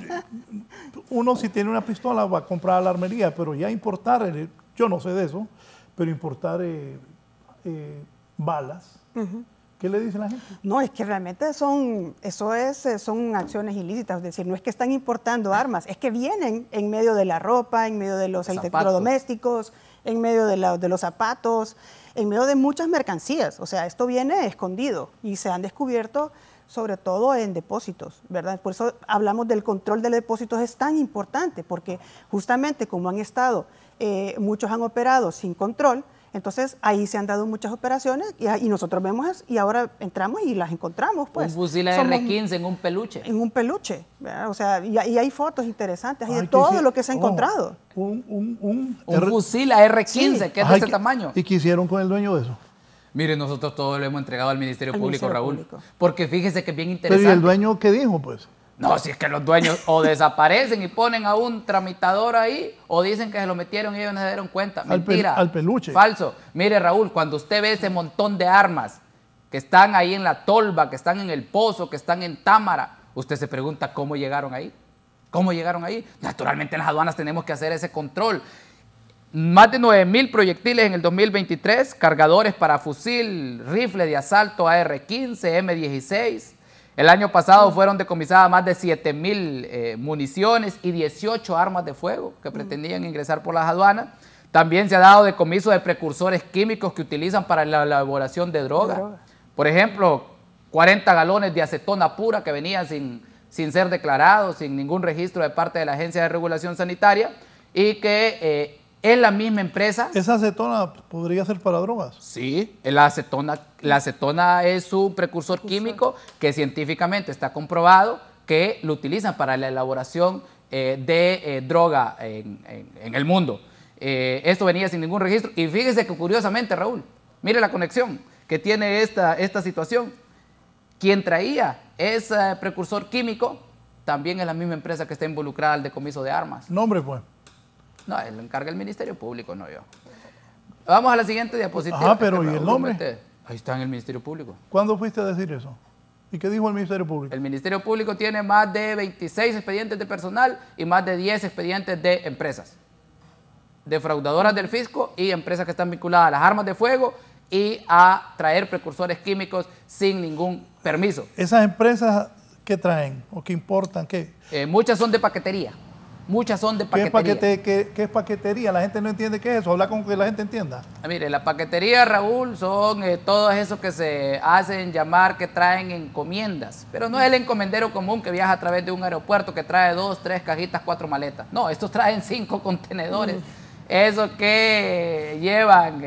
uno si tiene una pistola va a comprar a la armería, pero ya importar, yo no sé de eso, pero importar balas, ¿qué le dice la gente? No, es que realmente son acciones ilícitas, es decir, no es que están importando armas, es que vienen en medio de la ropa, en medio de los electrodomésticos, en medio de los zapatos, en medio de muchas mercancías. O sea, esto viene escondido y se han descubierto sobre todo en depósitos, ¿verdad? Por eso hablamos del control de depósitos, es tan importante, porque justamente como han estado, muchos han operado sin control. Entonces, ahí se han dado muchas operaciones y nosotros vemos y ahora entramos y las encontramos, pues. Un fusil AR-15 en un peluche. En un peluche, ¿verdad? O sea, y hay fotos interesantes, hay de todo lo que se ha encontrado. Un fusil AR-15, sí, que es de ese tamaño. ¿Y qué hicieron con el dueño de eso? Mire, nosotros todo lo hemos entregado al Ministerio Público, Raúl. Porque fíjese que es bien interesante. Pero ¿y el dueño qué dijo, pues? No, si es que los dueños o desaparecen y ponen a un tramitador ahí, o dicen que se lo metieron y ellos no se dieron cuenta. Mentira. Al peluche. Falso. Mire, Raúl, cuando usted ve ese montón de armas que están ahí en la tolva, que están en el pozo, que están en Támara, usted se pregunta cómo llegaron ahí. ¿Cómo llegaron ahí? Naturalmente en las aduanas tenemos que hacer ese control. Más de 9.000 proyectiles en el 2023, cargadores para fusil, rifle de asalto AR-15, M16. El año pasado fueron decomisadas más de 7.000 municiones y 18 armas de fuego que pretendían ingresar por las aduanas. También se ha dado decomiso de precursores químicos que utilizan para la elaboración de droga. Por ejemplo, 40 galones de acetona pura que venían sin sin ser declarados, sin ningún registro de parte de la Agencia de Regulación Sanitaria, y que es la misma empresa. ¿Esa acetona podría ser para drogas? Sí, la acetona es un precursor químico que científicamente está comprobado que lo utilizan para la elaboración de droga en el mundo. Esto venía sin ningún registro, y fíjese que curiosamente, Raúl, mire la conexión que tiene esta situación. Quien traía ese precursor químico también es la misma empresa que está involucrada al decomiso de armas. Nombre, pues. No, él lo encarga el Ministerio Público, no yo. Vamos a la siguiente diapositiva. Ajá, pero ¿y el nombre? Ahí está en el Ministerio Público. ¿Cuándo fuiste a decir eso? ¿Y qué dijo el Ministerio Público? El Ministerio Público tiene más de 26 expedientes de personal y más de 10 expedientes de empresas, defraudadoras del fisco y empresas que están vinculadas a las armas de fuego y a traer precursores químicos sin ningún permiso. ¿Esas empresas qué traen o qué importan? ¿Qué? Muchas son de paquetería. Muchas son de paquetería. ¿Qué es paquetería? La gente no entiende qué es eso. Habla con que la gente entienda. Mire, la paquetería, Raúl, son todos esos que se hacen llamar que traen encomiendas. Pero no es el encomendero común que viaja a través de un aeropuerto que trae 2, 3 cajitas, 4 maletas. No, estos traen 5 contenedores. Esos que llevan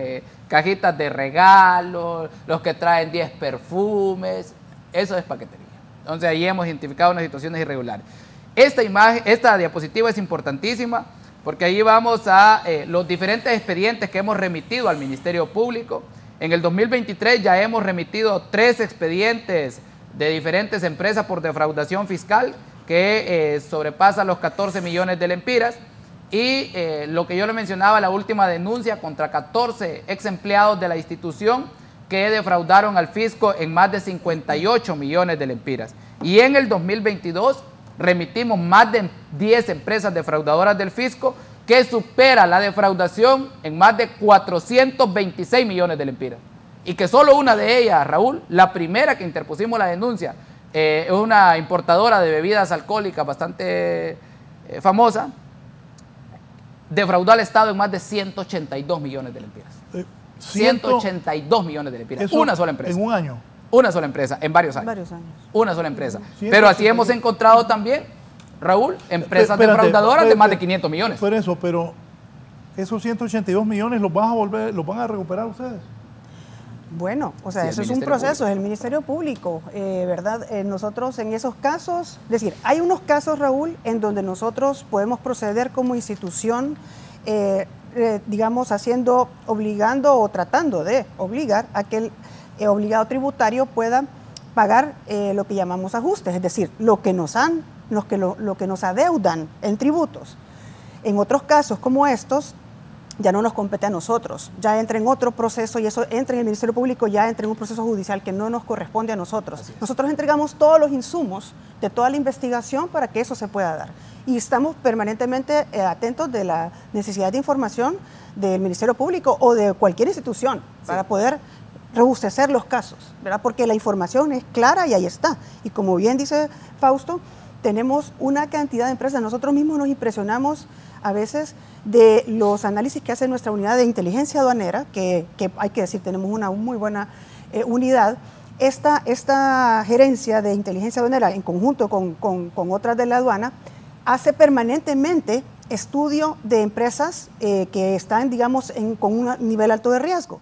cajitas de regalo, los que traen 10 perfumes. Eso es paquetería. Entonces ahí hemos identificado unas situaciones irregulares. Esta diapositiva es importantísima porque ahí vamos a los diferentes expedientes que hemos remitido al Ministerio Público. En el 2023 ya hemos remitido 3 expedientes de diferentes empresas por defraudación fiscal que sobrepasan los 14 millones de lempiras. Y lo que yo le mencionaba, la última denuncia contra 14 ex empleados de la institución que defraudaron al fisco en más de 58 millones de lempiras. Y en el 2022 remitimos más de 10 empresas defraudadoras del fisco que supera la defraudación en más de 426 millones de lempiras. Y que solo una de ellas, Raúl, la primera que interpusimos la denuncia, es una importadora de bebidas alcohólicas bastante famosa, defraudó al Estado en más de 182 millones de lempiras. 182 millones de lempiras. Una sola empresa. ¿En un año? Una sola empresa, en varios años. Una sola empresa. Pero así hemos encontrado también, Raúl, empresas defraudadoras de más de 500 millones. Pero esos 182 millones los van a recuperar ustedes. Bueno, o sea, sí, eso es un proceso, es el Ministerio Público, ¿verdad? Nosotros en esos casos, es decir, hay unos casos, Raúl, en donde nosotros podemos proceder como institución, digamos, obligando o tratando de obligar a que el obligado tributario pueda pagar lo que llamamos ajustes, es decir, lo que nos adeudan en tributos. En otros casos como estos, ya no nos compete a nosotros, ya entra en otro proceso y eso entra en el Ministerio Público, ya entra en un proceso judicial que no nos corresponde a nosotros. Nosotros entregamos todos los insumos de toda la investigación para que eso se pueda dar. Y estamos permanentemente atentos de la necesidad de información del Ministerio Público o de cualquier institución para poder robustecer los casos, ¿verdad? Porque la información es clara y ahí está. Y como bien dice Fausto, tenemos una cantidad de empresas. Nosotros mismos nos impresionamos a veces de los análisis que hace nuestra unidad de inteligencia aduanera, que hay que decir, tenemos una muy buena unidad. Esta gerencia de inteligencia aduanera, en conjunto con otras de la aduana, hace permanentemente estudio de empresas que están, digamos, con un nivel alto de riesgo.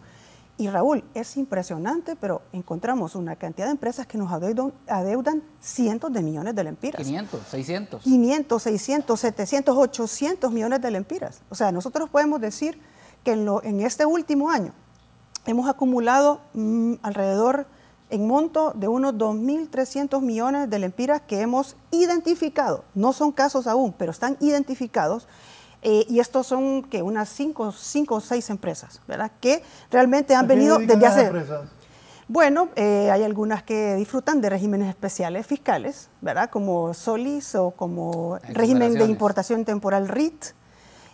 Y Raúl, es impresionante, pero encontramos una cantidad de empresas que nos adeudan cientos de millones de lempiras. 500, 600. 500, 600, 700, 800 millones de lempiras. O sea, nosotros podemos decir que en este último año hemos acumulado alrededor en monto de unos 2.300 millones de lempiras que hemos identificado. No son casos aún, pero están identificados. Y estos son que unas 5 o 6 empresas, ¿verdad? Que realmente han venido desde hace... Empresas? Bueno, hay algunas que disfrutan de regímenes especiales fiscales, ¿verdad? Como SOLIS o como régimen de importación temporal RIT,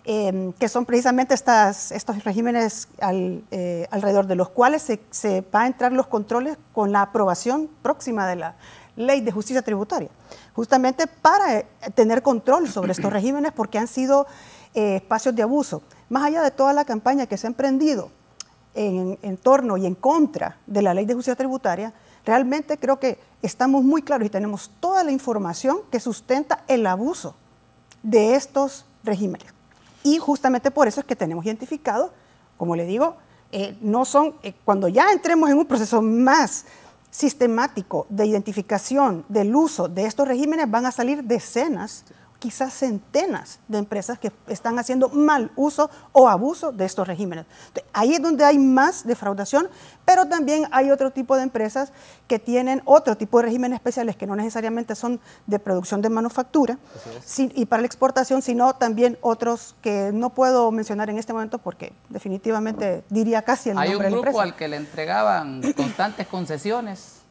que son precisamente estos regímenes alrededor de los cuales se va a entrar los controles con la aprobación próxima de la Ley de Justicia Tributaria, justamente para tener control sobre estos regímenes porque han sido espacios de abuso. Más allá de toda la campaña que se ha emprendido en torno y en contra de la Ley de Justicia Tributaria, Realmente creo que estamos muy claros y tenemos toda la información que sustenta el abuso de estos regímenes. Y justamente por eso es que tenemos identificado, como le digo, cuando ya entremos en un proceso más sistemático de identificación del uso de estos regímenes, van a salir decenas, quizás centenas de empresas que están haciendo mal uso o abuso de estos regímenes. Ahí es donde hay más defraudación, pero también hay otro tipo de empresas que tienen otro tipo de regímenes especiales que no necesariamente son de producción de manufactura y para la exportación, sino también otros que no puedo mencionar en este momento porque definitivamente diría casi el nombre de la empresa. Hay un grupo al que le entregaban constantes concesiones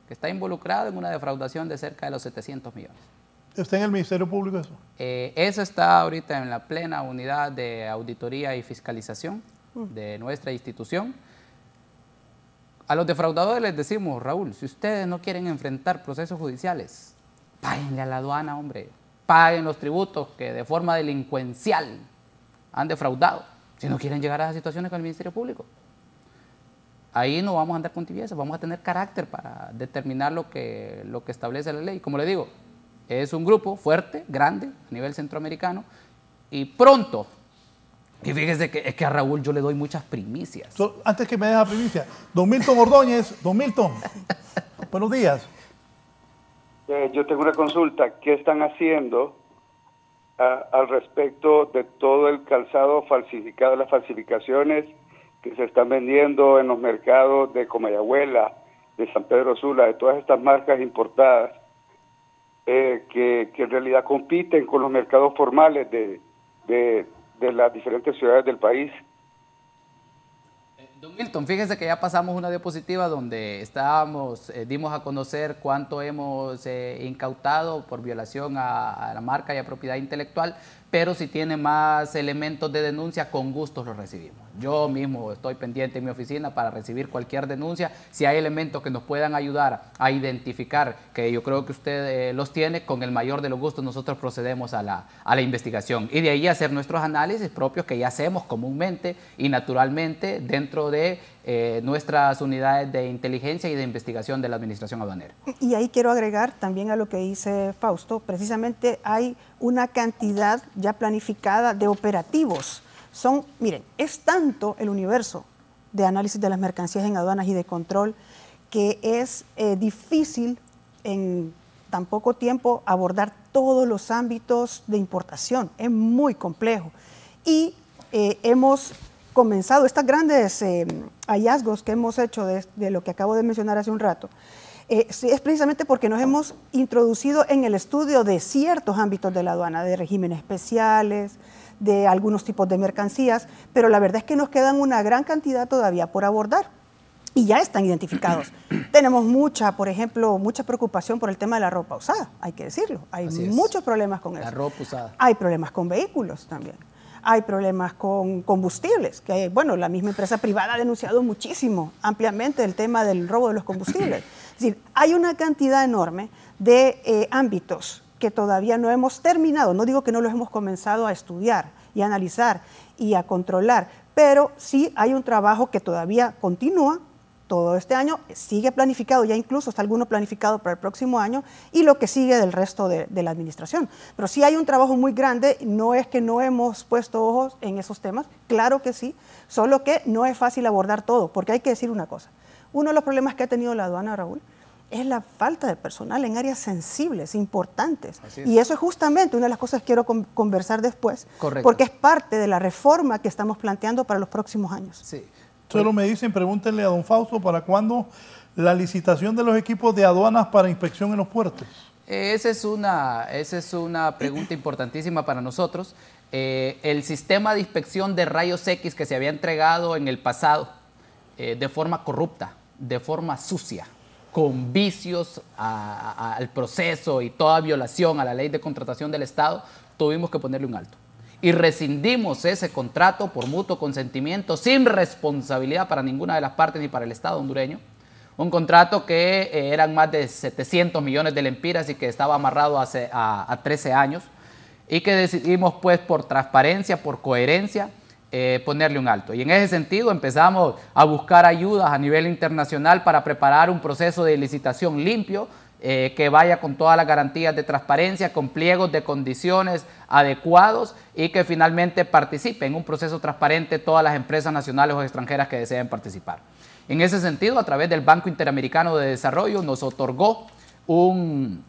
que está involucrado en una defraudación de cerca de los 700 millones. ¿Está en el Ministerio Público eso? Eso está ahorita en la plena unidad de auditoría y fiscalización de nuestra institución. A los defraudadores les decimos, Raúl, si ustedes no quieren enfrentar procesos judiciales, páguenle a la aduana, hombre. Paguen los tributos que de forma delincuencial han defraudado, si no quieren llegar a esas situaciones con el Ministerio Público. Ahí no vamos a andar con tibiezas, vamos a tener carácter para determinar lo que establece la ley. Como le digo, es un grupo fuerte, grande, a nivel centroamericano, y pronto, y fíjese que a Raúl yo le doy muchas primicias. Antes que me deje la primicia, don Milton Ordóñez, don Milton, buenos días. Yo tengo una consulta, ¿qué están haciendo al respecto de todo el calzado falsificado, las falsificaciones que se están vendiendo en los mercados de Comayagüela, de San Pedro Sula, de todas estas marcas importadas? Que en realidad compiten con los mercados formales de las diferentes ciudades del país. Don Milton, fíjese que ya pasamos una diapositiva donde dimos a conocer cuánto hemos incautado por violación a la marca y a propiedad intelectual, pero si tiene más elementos de denuncia, con gusto los recibimos. Yo mismo estoy pendiente en mi oficina para recibir cualquier denuncia. Si hay elementos que nos puedan ayudar a identificar, que yo creo que usted los tiene, con el mayor de los gustos nosotros procedemos a la investigación. Y de ahí hacer nuestros análisis propios que ya hacemos comúnmente y naturalmente dentro de nuestras unidades de inteligencia y de investigación de la Administración Aduanera. Y ahí quiero agregar también a lo que dice Fausto, precisamente hay una cantidad ya planificada de operativos. Miren, es tanto el universo de análisis de las mercancías en aduanas y de control que es difícil en tan poco tiempo abordar todos los ámbitos de importación. Es muy complejo. Y hemos comenzado estos grandes hallazgos que hemos hecho de lo que acabo de mencionar hace un rato. Es precisamente porque nos hemos introducido en el estudio de ciertos ámbitos de la aduana, de regímenes especiales, de algunos tipos de mercancías, pero la verdad es que nos quedan una gran cantidad todavía por abordar y ya están identificados. Tenemos por ejemplo, mucha preocupación por el tema de la ropa usada, hay que decirlo. Hay muchos problemas con eso. La ropa usada. Hay problemas con vehículos también. Hay problemas con combustibles, que bueno, la misma empresa privada ha denunciado muchísimo, ampliamente, el tema del robo de los combustibles. Es decir, hay una cantidad enorme de ámbitos que todavía no hemos terminado. No digo que no los hemos comenzado a estudiar y a analizar y a controlar, pero sí hay un trabajo que todavía continúa. Todo este año sigue planificado, ya incluso está alguno planificado para el próximo año y lo que sigue del resto de la administración. Pero sí hay un trabajo muy grande, no es que no hemos puesto ojos en esos temas, claro que sí, solo que no es fácil abordar todo, porque hay que decir una cosa. Uno de los problemas que ha tenido la aduana, Raúl, es la falta de personal en áreas sensibles, importantes. Y eso es justamente una de las cosas que quiero conversar después, porque es parte de la reforma que estamos planteando para los próximos años. Sí. Solo me dicen, pregúntenle a don Fausto, ¿para cuándo la licitación de los equipos de aduanas para inspección en los puertos? Esa es una pregunta importantísima para nosotros. El sistema de inspección de rayos X que se había entregado en el pasado de forma corrupta, de forma sucia, con vicios al proceso y toda violación a la ley de contratación del Estado, tuvimos que ponerle un alto. Y rescindimos ese contrato por mutuo consentimiento, sin responsabilidad para ninguna de las partes ni para el Estado hondureño. Un contrato que eran más de 700 millones de lempiras y que estaba amarrado a 13 años. Y que decidimos, pues, por transparencia, por coherencia, ponerle un alto. Y en ese sentido empezamos a buscar ayudas a nivel internacional para preparar un proceso de licitación limpio, que vaya con todas las garantías de transparencia, con pliegos de condiciones adecuados y que finalmente participe en un proceso transparente todas las empresas nacionales o extranjeras que deseen participar. En ese sentido, a través del Banco Interamericano de Desarrollo nos otorgó un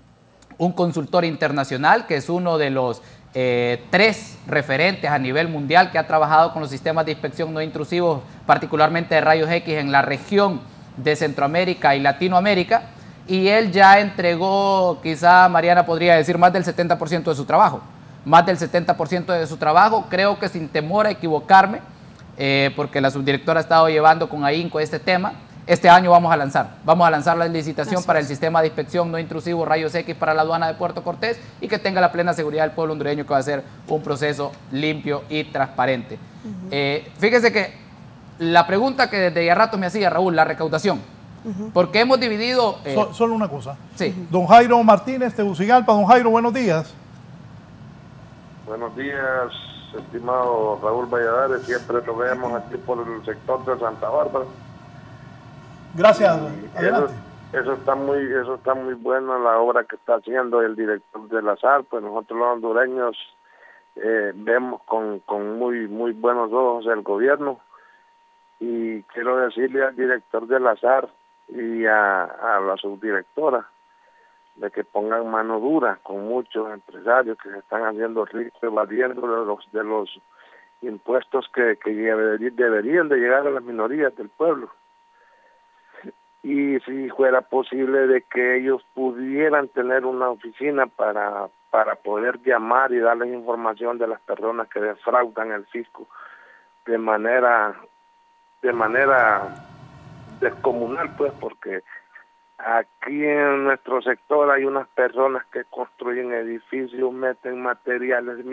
consultor internacional que es uno de los 3 referentes a nivel mundial que ha trabajado con los sistemas de inspección no intrusivos, particularmente de rayos X en la región de Centroamérica y Latinoamérica, y él ya entregó, quizá Mariana podría decir, más del 70% de su trabajo. Más del 70% de su trabajo, creo que sin temor a equivocarme, porque la subdirectora ha estado llevando con ahínco este tema. Este año vamos a lanzar la licitación para el sistema de inspección no intrusivo rayos X para la aduana de Puerto Cortés y que tenga la plena seguridad del pueblo hondureño que va a ser un proceso limpio y transparente. Fíjese que la pregunta que desde ya rato me hacía Raúl, la recaudación, porque hemos dividido... Solo una cosa. Sí. Don Jairo Martínez, Tegucigalpa. Don Jairo, buenos días. Buenos días, estimado Raúl Valladares. Siempre lo vemos aquí por el sector de Santa Bárbara. Gracias. Adelante. Eso está muy bueno, la obra que está haciendo el director de la SAR. Pues nosotros los hondureños vemos con muy buenos ojos el gobierno, y quiero decirle al director de la SAR y a la subdirectora de que pongan mano dura con muchos empresarios que se están haciendo ricos evadiendo de los impuestos que deberían de llegar a las minorías del pueblo. Y si fuera posible de que ellos pudieran tener una oficina para poder llamar y darles información de las personas que defraudan el fisco de manera descomunal, pues, porque aquí en nuestro sector hay unas personas que construyen edificios, meten materiales,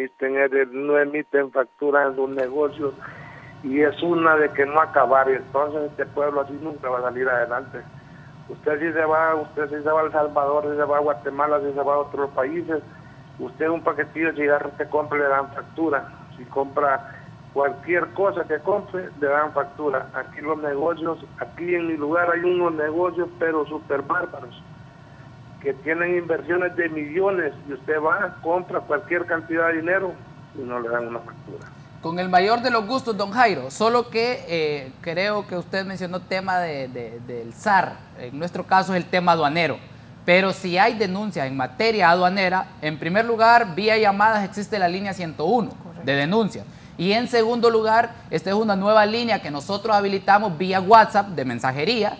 no emiten facturas en sus negocios, y es una de que no acabar, y entonces este pueblo así nunca va a salir adelante. Usted si se va a El Salvador, si se va a Guatemala, si se va a otros países, usted un paquetillo de cigarros que compre le dan factura. Si compra cualquier cosa que compre, le dan factura. Aquí los negocios, aquí en mi lugar hay unos negocios pero súper bárbaros, que tienen inversiones de millones, y usted va, compra cualquier cantidad de dinero y no le dan una factura. Con el mayor de los gustos, don Jairo, solo que creo que usted mencionó tema del SAR, en nuestro caso es el tema aduanero, pero si hay denuncias en materia aduanera, en primer lugar, vía llamadas existe la línea 101 de denuncias, y en segundo lugar, esta es una nueva línea que nosotros habilitamos vía WhatsApp de mensajería,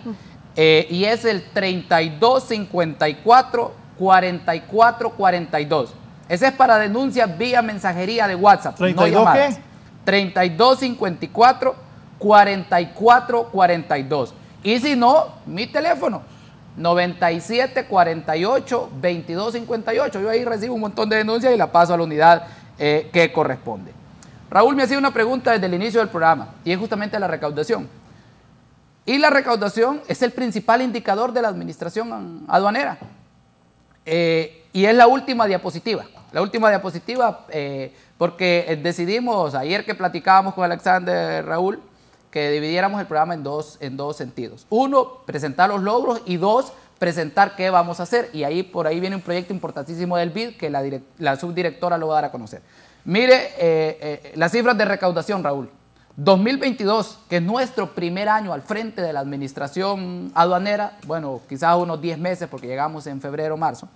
y es el 3254 4442. Ese es para denuncias vía mensajería de WhatsApp, no llamadas. ¿Qué? 3254 4442. Y si no, mi teléfono 9748 2258. Yo ahí recibo un montón de denuncias y la paso a la unidad que corresponde. Raúl me hacía una pregunta desde el inicio del programa, y es justamente la recaudación. Y la recaudación es el principal indicador de la administración aduanera. Y es la última diapositiva. La última diapositiva, porque decidimos, ayer que platicábamos con Alexander, Raúl, que dividiéramos el programa en dos sentidos. Uno, presentar los logros, y dos, presentar qué vamos a hacer. Y ahí por ahí viene un proyecto importantísimo del BID que la subdirectora lo va a dar a conocer. Mire las cifras de recaudación, Raúl. 2022, que es nuestro primer año al frente de la administración aduanera, bueno, quizás unos 10 meses porque llegamos en febrero o marzo.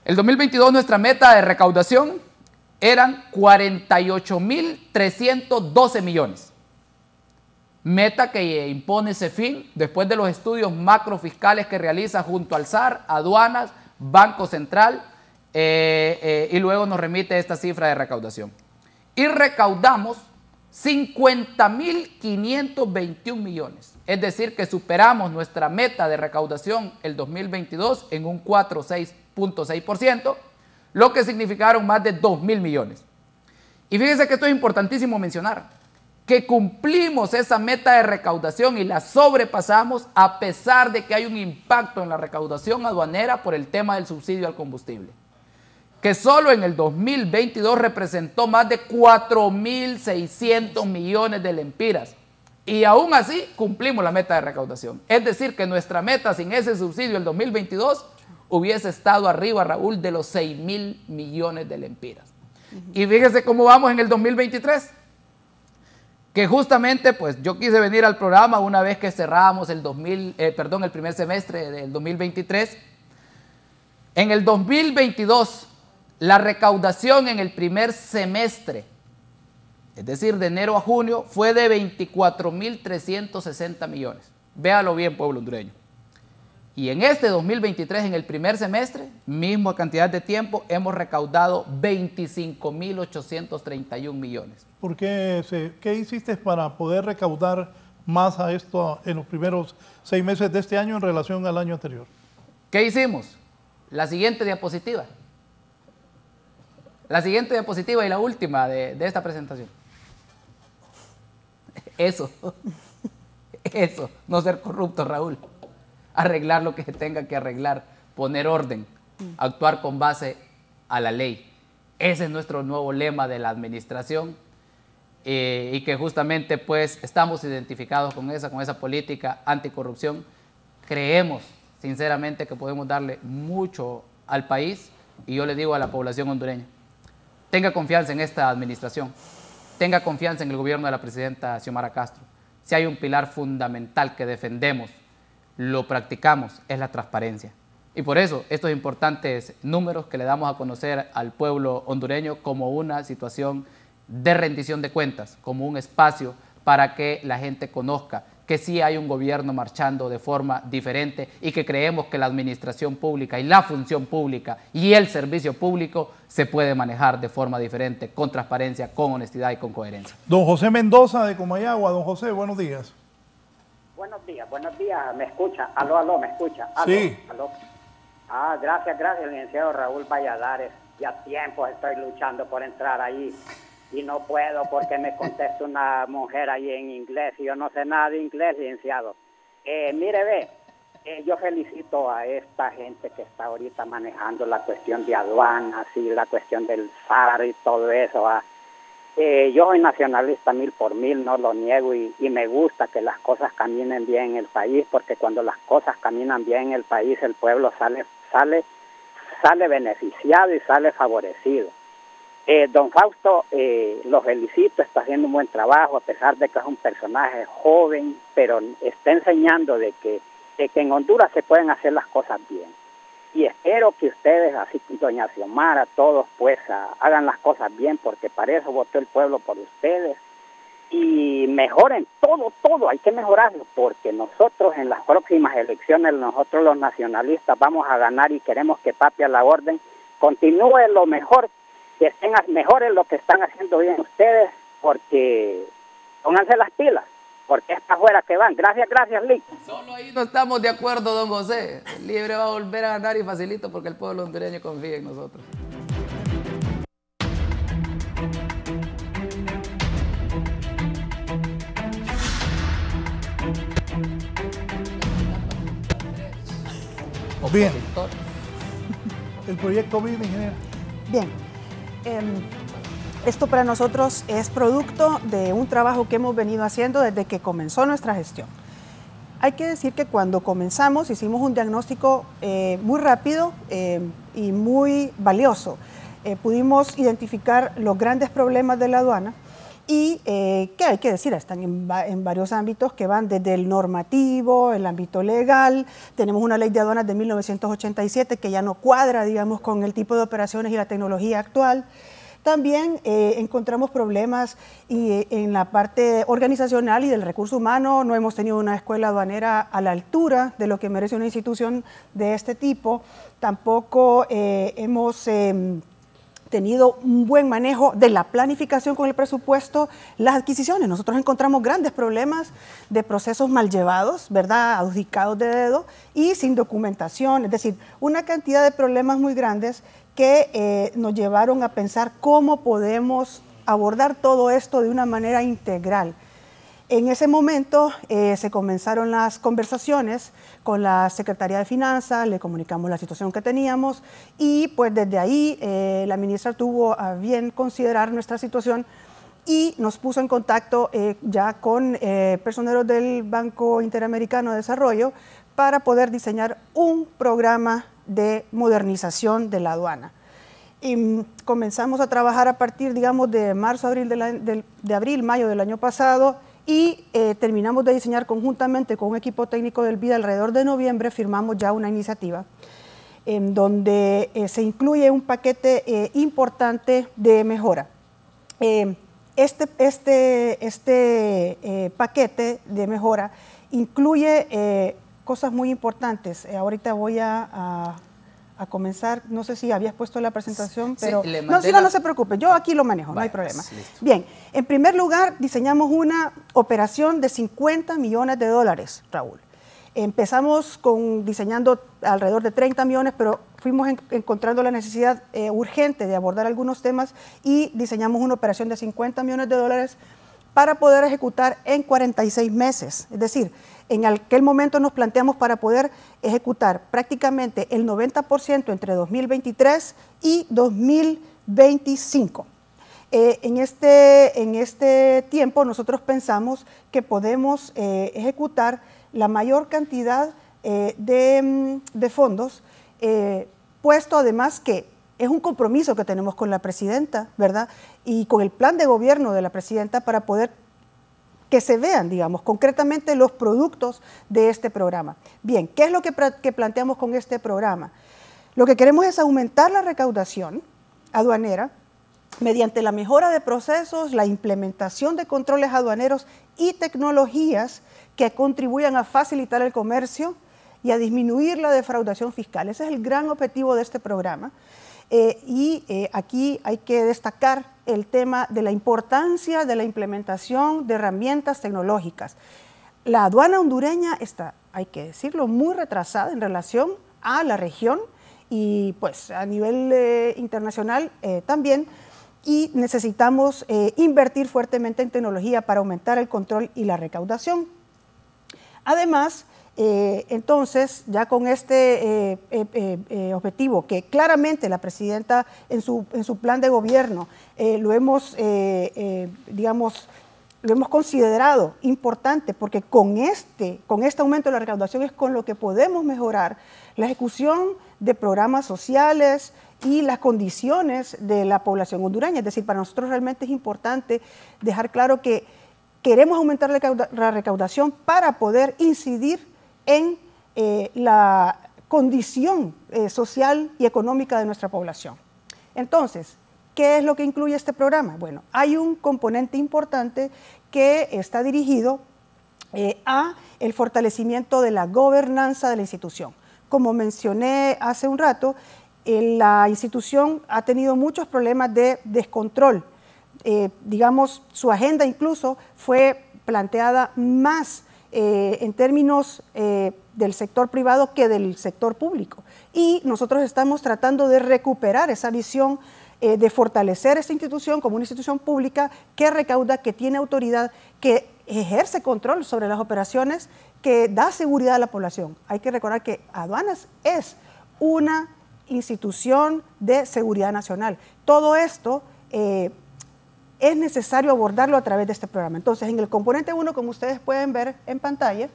El 2022 nuestra meta de recaudación eran 48.312 millones. Meta que impone CEFIN después de los estudios macrofiscales que realiza junto al SAR, aduanas, Banco Central, y luego nos remite esta cifra de recaudación. Y recaudamos 50.521 millones. Es decir, que superamos nuestra meta de recaudación el 2022 en un 4,6%, lo que significaron más de 2.000 millones. Y fíjense que esto es importantísimo mencionar, que cumplimos esa meta de recaudación y la sobrepasamos a pesar de que hay un impacto en la recaudación aduanera por el tema del subsidio al combustible. que solo en el 2022 representó más de 4.600 millones de lempiras. Y aún así cumplimos la meta de recaudación. Es decir, que nuestra meta sin ese subsidio el 2022 hubiese estado arriba, Raúl, de los 6.000 millones de lempiras. Y fíjese cómo vamos en el 2023. Que justamente, pues yo quise venir al programa una vez que cerrábamos el primer semestre del 2023. En el 2022, la recaudación en el primer semestre, es decir, de enero a junio, fue de 24.360 millones. Véalo bien, pueblo hondureño. Y en este 2023, en el primer semestre, misma cantidad de tiempo, hemos recaudado 25.831 millones. ¿Por qué? ¿Qué hiciste para poder recaudar más a esto en los primeros 6 meses de este año en relación al año anterior? ¿Qué hicimos? La siguiente diapositiva. La siguiente diapositiva y la última de esta presentación. Eso, no ser corrupto, Raúl. Arreglar lo que se tenga que arreglar, poner orden, actuar con base a la ley. Ese es nuestro nuevo lema de la administración y que justamente pues estamos identificados con esa política anticorrupción. Creemos sinceramente que podemos darle mucho al país y yo le digo a la población hondureña, tenga confianza en esta administración, tenga confianza en el gobierno de la presidenta Xiomara Castro. Si hay un pilar fundamental que defendemos, lo practicamos, es la transparencia. Y por eso estos importantes números que le damos a conocer al pueblo hondureño como una situación de rendición de cuentas, como un espacio para que la gente conozca que sí hay un gobierno marchando de forma diferente y que creemos que la administración pública y la función pública y el servicio público se puede manejar de forma diferente, con transparencia, con honestidad y con coherencia. Don José Mendoza de Comayagua. Don José, buenos días. Buenos días, ¿me escucha? Aló, ¿me escucha? Aló, sí. Aló. Gracias, licenciado Raúl Valladares. Ya tiempo estoy luchando por entrar ahí y no puedo porque me contesta una mujer ahí en inglés y yo no sé nada de inglés, licenciado. Mire, yo felicito a esta gente que está ahorita manejando la cuestión de aduanas y la cuestión del SAR y todo eso. Yo soy nacionalista 1000 por 1000, no lo niego y me gusta que las cosas caminen bien en el país, porque cuando las cosas caminan bien en el país, el pueblo sale beneficiado y sale favorecido. Don Fausto, lo felicito, está haciendo un buen trabajo, a pesar de que es un personaje joven, pero está enseñando de que en Honduras se pueden hacer las cosas bien. Y espero que ustedes, así doña Xiomara, todos pues hagan las cosas bien, porque para eso votó el pueblo por ustedes. Y mejoren todo, hay que mejorarlo, porque nosotros en las próximas elecciones, nosotros los nacionalistas vamos a ganar y queremos que Papi a la orden continúe lo mejor, que estén mejores lo que están haciendo bien ustedes, porque pónganse las pilas, porque es para afuera que van. Gracias, Lick. Solo ahí no estamos de acuerdo, don José. El Libre va a volver a ganar y facilito porque el pueblo hondureño confía en nosotros. Bien. El proyecto BID, ingeniero. Bien. Esto para nosotros es producto de un trabajo que hemos venido haciendo desde que comenzó nuestra gestión. Hay que decir que cuando comenzamos hicimos un diagnóstico muy rápido y muy valioso. Pudimos identificar los grandes problemas de la aduana y que hay que decir, están en varios ámbitos que van desde el normativo, el ámbito legal. Tenemos una ley de aduanas de 1987 que ya no cuadra, digamos, con el tipo de operaciones y la tecnología actual. También encontramos problemas en la parte organizacional y del recurso humano. No hemos tenido una escuela aduanera a la altura de lo que merece una institución de este tipo. Tampoco hemos tenido un buen manejo de la planificación con el presupuesto, las adquisiciones. Nosotros encontramos grandes problemas de procesos mal llevados, ¿verdad?, adjudicados de dedo y sin documentación, es decir, una cantidad de problemas muy grandes que nos llevaron a pensar cómo podemos abordar todo esto de una manera integral. En ese momento se comenzaron las conversaciones con la Secretaría de Finanzas, le comunicamos la situación que teníamos y pues desde ahí la ministra tuvo a bien considerar nuestra situación y nos puso en contacto ya con personeros del Banco Interamericano de Desarrollo para poder diseñar un programa de modernización de la aduana. Y comenzamos a trabajar a partir, digamos, de marzo, abril, mayo del año pasado y terminamos de diseñar conjuntamente con un equipo técnico del BID alrededor de noviembre, firmamos ya una iniciativa en donde se incluye un paquete importante de mejora. Este paquete de mejora incluye cosas muy importantes. Ahorita voy a comenzar, no sé si habías puesto la presentación, pero sí, no se preocupe, yo aquí lo manejo, no hay problema. Listo. Bien, en primer lugar diseñamos una operación de 50 millones de dólares, Raúl. Empezamos diseñando alrededor de 30 millones, pero fuimos encontrando la necesidad urgente de abordar algunos temas y diseñamos una operación de 50 millones de dólares para poder ejecutar en 46 meses. Es decir, en aquel momento nos planteamos para poder ejecutar prácticamente el 90% entre 2023 y 2025. En este tiempo nosotros pensamos que podemos ejecutar la mayor cantidad de fondos, puesto además que es un compromiso que tenemos con la presidenta, ¿verdad? Y con el plan de gobierno de la presidenta para poder que se vean, digamos, concretamente los productos de este programa. Bien, ¿qué es lo que planteamos con este programa? Lo que queremos es aumentar la recaudación aduanera mediante la mejora de procesos, la implementación de controles aduaneros y tecnologías que contribuyan a facilitar el comercio y a disminuir la defraudación fiscal. Ese es el gran objetivo de este programa. Aquí hay que destacar el tema de la importancia de la implementación de herramientas tecnológicas. La aduana hondureña está, hay que decirlo, muy retrasada en relación a la región y pues a nivel internacional también, y necesitamos invertir fuertemente en tecnología para aumentar el control y la recaudación. Además, entonces, ya con este objetivo que claramente la presidenta en su plan de gobierno lo hemos considerado importante, porque con este aumento de la recaudación es con lo que podemos mejorar la ejecución de programas sociales y las condiciones de la población hondureña. Es decir, para nosotros realmente es importante dejar claro que queremos aumentar la recaudación para poder incidir en la condición social y económica de nuestra población. Entonces, ¿qué es lo que incluye este programa? Bueno, hay un componente importante que está dirigido a el fortalecimiento de la gobernanza de la institución. Como mencioné hace un rato, la institución ha tenido muchos problemas de descontrol. Digamos, su agenda incluso fue planteada más en términos del sector privado que del sector público. Y nosotros estamos tratando de recuperar esa visión, de fortalecer esta institución como una institución pública que recauda, que tiene autoridad, que ejerce control sobre las operaciones, que da seguridad a la población. Hay que recordar que Aduanas es una institución de seguridad nacional. Todo esto es necesario abordarlo a través de este programa. Entonces, en el componente 1, como ustedes pueden ver en pantalla,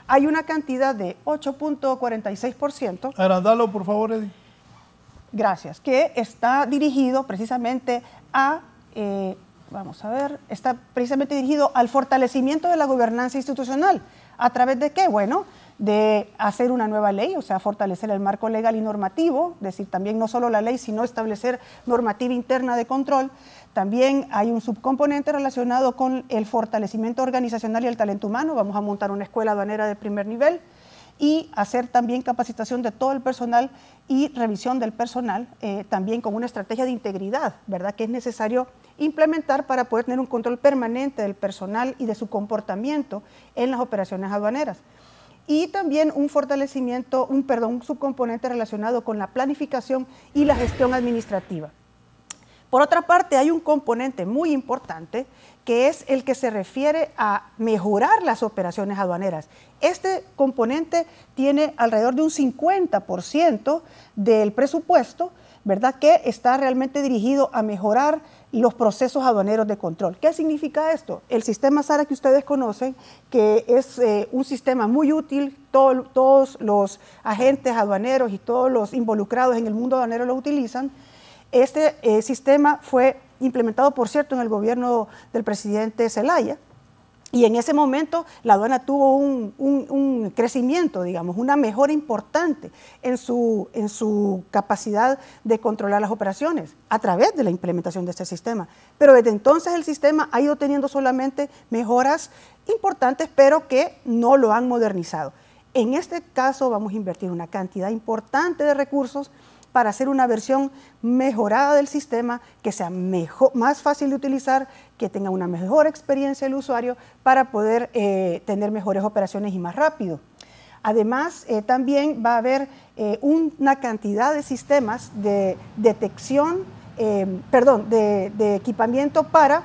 hay una cantidad de 8.46%. Agrandalo, por favor, Eddie. Gracias, que está dirigido precisamente a, vamos a ver, está precisamente dirigido al fortalecimiento de la gobernanza institucional. ¿A través de qué? Bueno, de hacer una nueva ley, o sea, fortalecer el marco legal y normativo, es decir, también no solo la ley, sino establecer normativa interna de control. También hay un subcomponente relacionado con el fortalecimiento organizacional y el talento humano. Vamos a montar una escuela aduanera de primer nivel y hacer también capacitación de todo el personal y revisión del personal, también con una estrategia de integridad, ¿verdad?, que es necesario implementar para poder tener un control permanente del personal y de su comportamiento en las operaciones aduaneras. Y también un fortalecimiento, un subcomponente relacionado con la planificación y la gestión administrativa. Por otra parte, hay un componente muy importante que es el que se refiere a mejorar las operaciones aduaneras. Este componente tiene alrededor de un 50% del presupuesto, ¿verdad?, que está realmente dirigido a mejorar los procesos aduaneros de control. ¿Qué significa esto? El sistema SARA que ustedes conocen, que es un sistema muy útil, todos los agentes aduaneros y todos los involucrados en el mundo aduanero lo utilizan. Este sistema fue implementado, por cierto, en el gobierno del presidente Zelaya, y en ese momento la aduana tuvo un crecimiento, digamos, una mejora importante en su capacidad de controlar las operaciones a través de la implementación de este sistema. Pero desde entonces el sistema ha ido teniendo solamente mejoras importantes, pero que no lo han modernizado. En este caso vamos a invertir una cantidad importante de recursos para hacer una versión mejorada del sistema, que sea más fácil de utilizar, que tenga una mejor experiencia el usuario para poder tener mejores operaciones y más rápido. Además, también va a haber una cantidad de sistemas de detección, de equipamiento para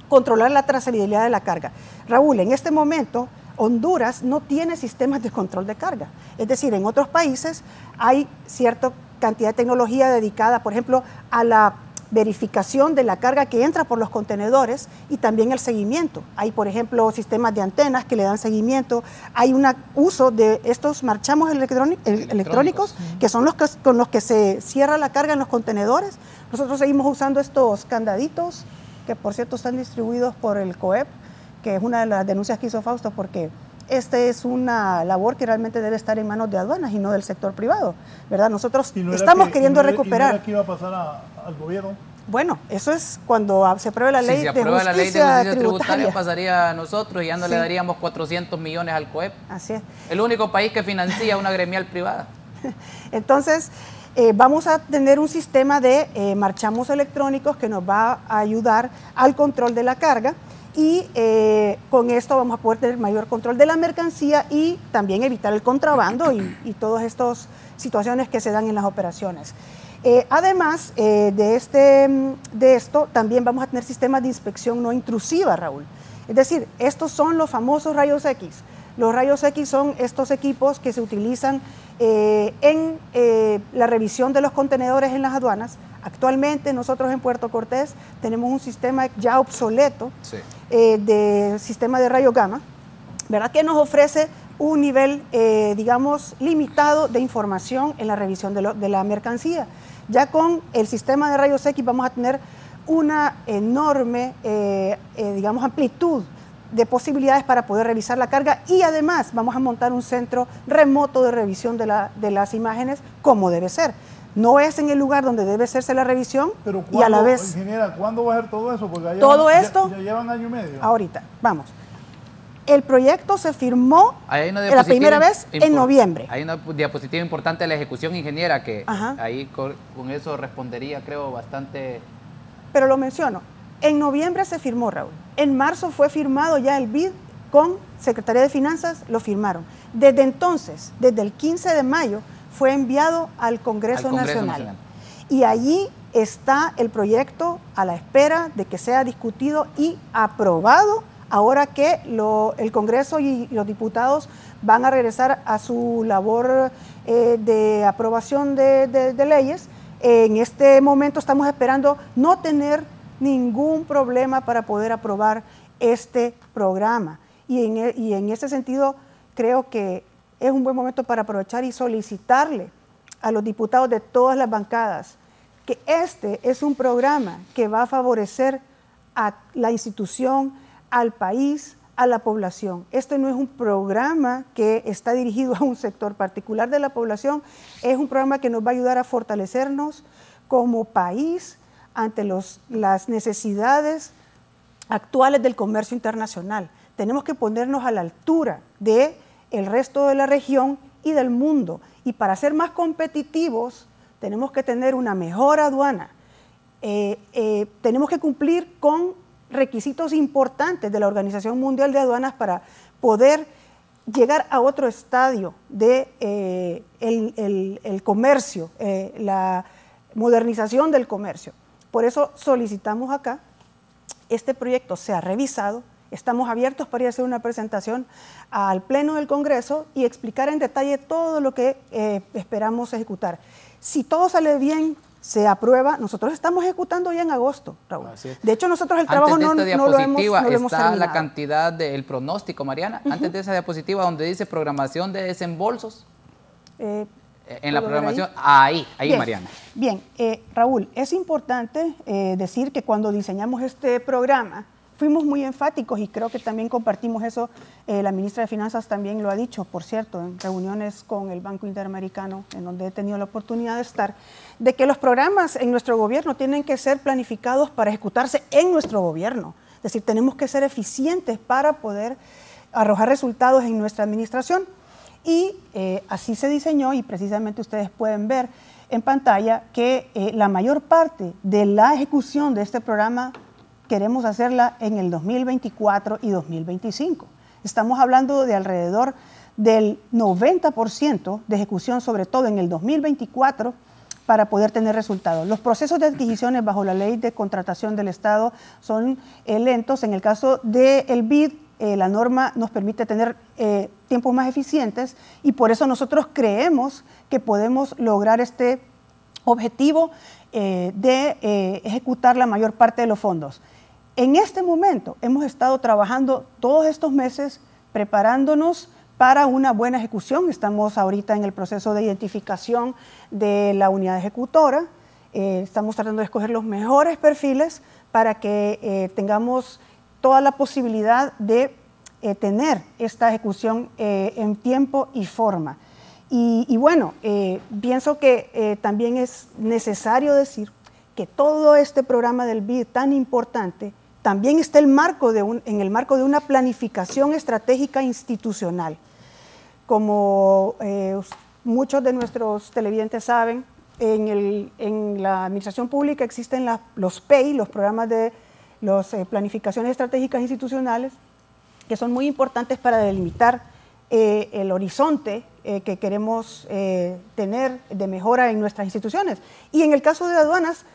controlar la trazabilidad de la carga. Raúl, en este momento Honduras no tiene sistemas de control de carga. Es decir, en otros países hay cierta cantidad de tecnología dedicada, por ejemplo, a la verificación de la carga que entra por los contenedores y también el seguimiento. Hay, por ejemplo, sistemas de antenas que le dan seguimiento. Hay un uso de estos marchamos electrónicos, que son con los que se cierra la carga en los contenedores. Nosotros seguimos usando estos candaditos, que por cierto están distribuidos por el COEP, que es una de las denuncias que hizo Fausto, porque esta es una labor que realmente debe estar en manos de aduanas y no del sector privado, ¿verdad? Nosotros estamos queriendo recuperar. ¿Y no era que iba a pasar al gobierno? Bueno, eso es cuando se apruebe la ley de justicia, la ley de justicia tributaria, pasaría a nosotros y ya no le daríamos 400 millones al COEP. Así es. El único país que financia una gremial privada. Entonces, vamos a tener un sistema de marchamos electrónicos que nos va a ayudar al control de la carga. Y con esto vamos a poder tener mayor control de la mercancía y también evitar el contrabando y todas estas situaciones que se dan en las operaciones. Además de esto, también vamos a tener sistemas de inspección no intrusiva, Raúl. Es decir, estos son los famosos rayos X. Los rayos X son estos equipos que se utilizan en la revisión de los contenedores en las aduanas. Actualmente nosotros en Puerto Cortés tenemos un sistema ya obsoleto, sí, de sistema de rayos gamma, ¿verdad?, que nos ofrece un nivel, digamos, limitado de información en la revisión de la mercancía. Ya con el sistema de rayos X vamos a tener una enorme, digamos, amplitud de posibilidades para poder revisar la carga y además vamos a montar un centro remoto de revisión de las imágenes como debe ser. No es en el lugar donde debe hacerse la revisión. Pero y a la vez... Ingeniera, ¿cuándo va a ser todo eso? Porque todo esto... Ya llevan año y medio. Ahorita, vamos. El proyecto se firmó la primera vez en noviembre. Hay una diapositiva importante de la ejecución, ingeniera, que ahí con eso respondería, creo, bastante... Pero lo menciono. En noviembre se firmó, Raúl. En marzo fue firmado ya el BID con Secretaría de Finanzas, lo firmaron. Desde entonces, desde el 15 de mayo, fue enviado al Congreso Nacional. Y allí está el proyecto a la espera de que sea discutido y aprobado, ahora que el Congreso y los diputados van a regresar a su labor de aprobación de leyes. En este momento estamos esperando no tener ningún problema para poder aprobar este programa. Y en ese sentido creo que es un buen momento para aprovechar y solicitarle a los diputados de todas las bancadas que este es un programa que va a favorecer a la institución, al país, a la población. Este no es un programa que está dirigido a un sector particular de la población, es un programa que nos va a ayudar a fortalecernos como país ante las necesidades actuales del comercio internacional. Tenemos que ponernos a la altura del resto de la región y del mundo. Y para ser más competitivos, tenemos que tener una mejor aduana. Tenemos que cumplir con requisitos importantes de la Organización Mundial de Aduanas para poder llegar a otro estadio de el comercio, la modernización del comercio. Por eso solicitamos acá, este proyecto sea revisado, estamos abiertos para ir a hacer una presentación al Pleno del Congreso y explicar en detalle todo lo que esperamos ejecutar. Si todo sale bien, se aprueba, nosotros estamos ejecutando ya en agosto, Raúl. De hecho, nosotros el trabajo no lo hemos terminado. Está la cantidad del pronóstico, Mariana. Antes de esa diapositiva donde dice programación de desembolsos. En la programación, ahí bien, Mariana. Bien, Raúl, es importante decir que cuando diseñamos este programa, fuimos muy enfáticos y creo que también compartimos eso, la ministra de Finanzas también lo ha dicho, por cierto, en reuniones con el Banco Interamericano, en donde he tenido la oportunidad de estar, de que los programas en nuestro gobierno tienen que ser planificados para ejecutarse en nuestro gobierno. Es decir, tenemos que ser eficientes para poder arrojar resultados en nuestra administración. Y así se diseñó, y precisamente ustedes pueden ver en pantalla que la mayor parte de la ejecución de este programa queremos hacerla en el 2024 y 2025. Estamos hablando de alrededor del 90% de ejecución, sobre todo en el 2024, para poder tener resultados. Los procesos de adquisiciones bajo la ley de contratación del Estado son lentos. En el caso del BID, la norma nos permite tener tiempos más eficientes y por eso nosotros creemos que podemos lograr este objetivo de ejecutar la mayor parte de los fondos. En este momento hemos estado trabajando todos estos meses preparándonos para una buena ejecución. Estamos ahorita en el proceso de identificación de la unidad ejecutora. Estamos tratando de escoger los mejores perfiles para que tengamos toda la posibilidad de tener esta ejecución en tiempo y forma. Y bueno, pienso que también es necesario decir que todo este programa del BID tan importante también está en el marco de una planificación estratégica institucional. Como muchos de nuestros televidentes saben, en la administración pública existen los PEI, los programas de planificaciones estratégicas institucionales, que son muy importantes para delimitar el horizonte que queremos tener de mejora en nuestras instituciones. Y en el caso de aduanas,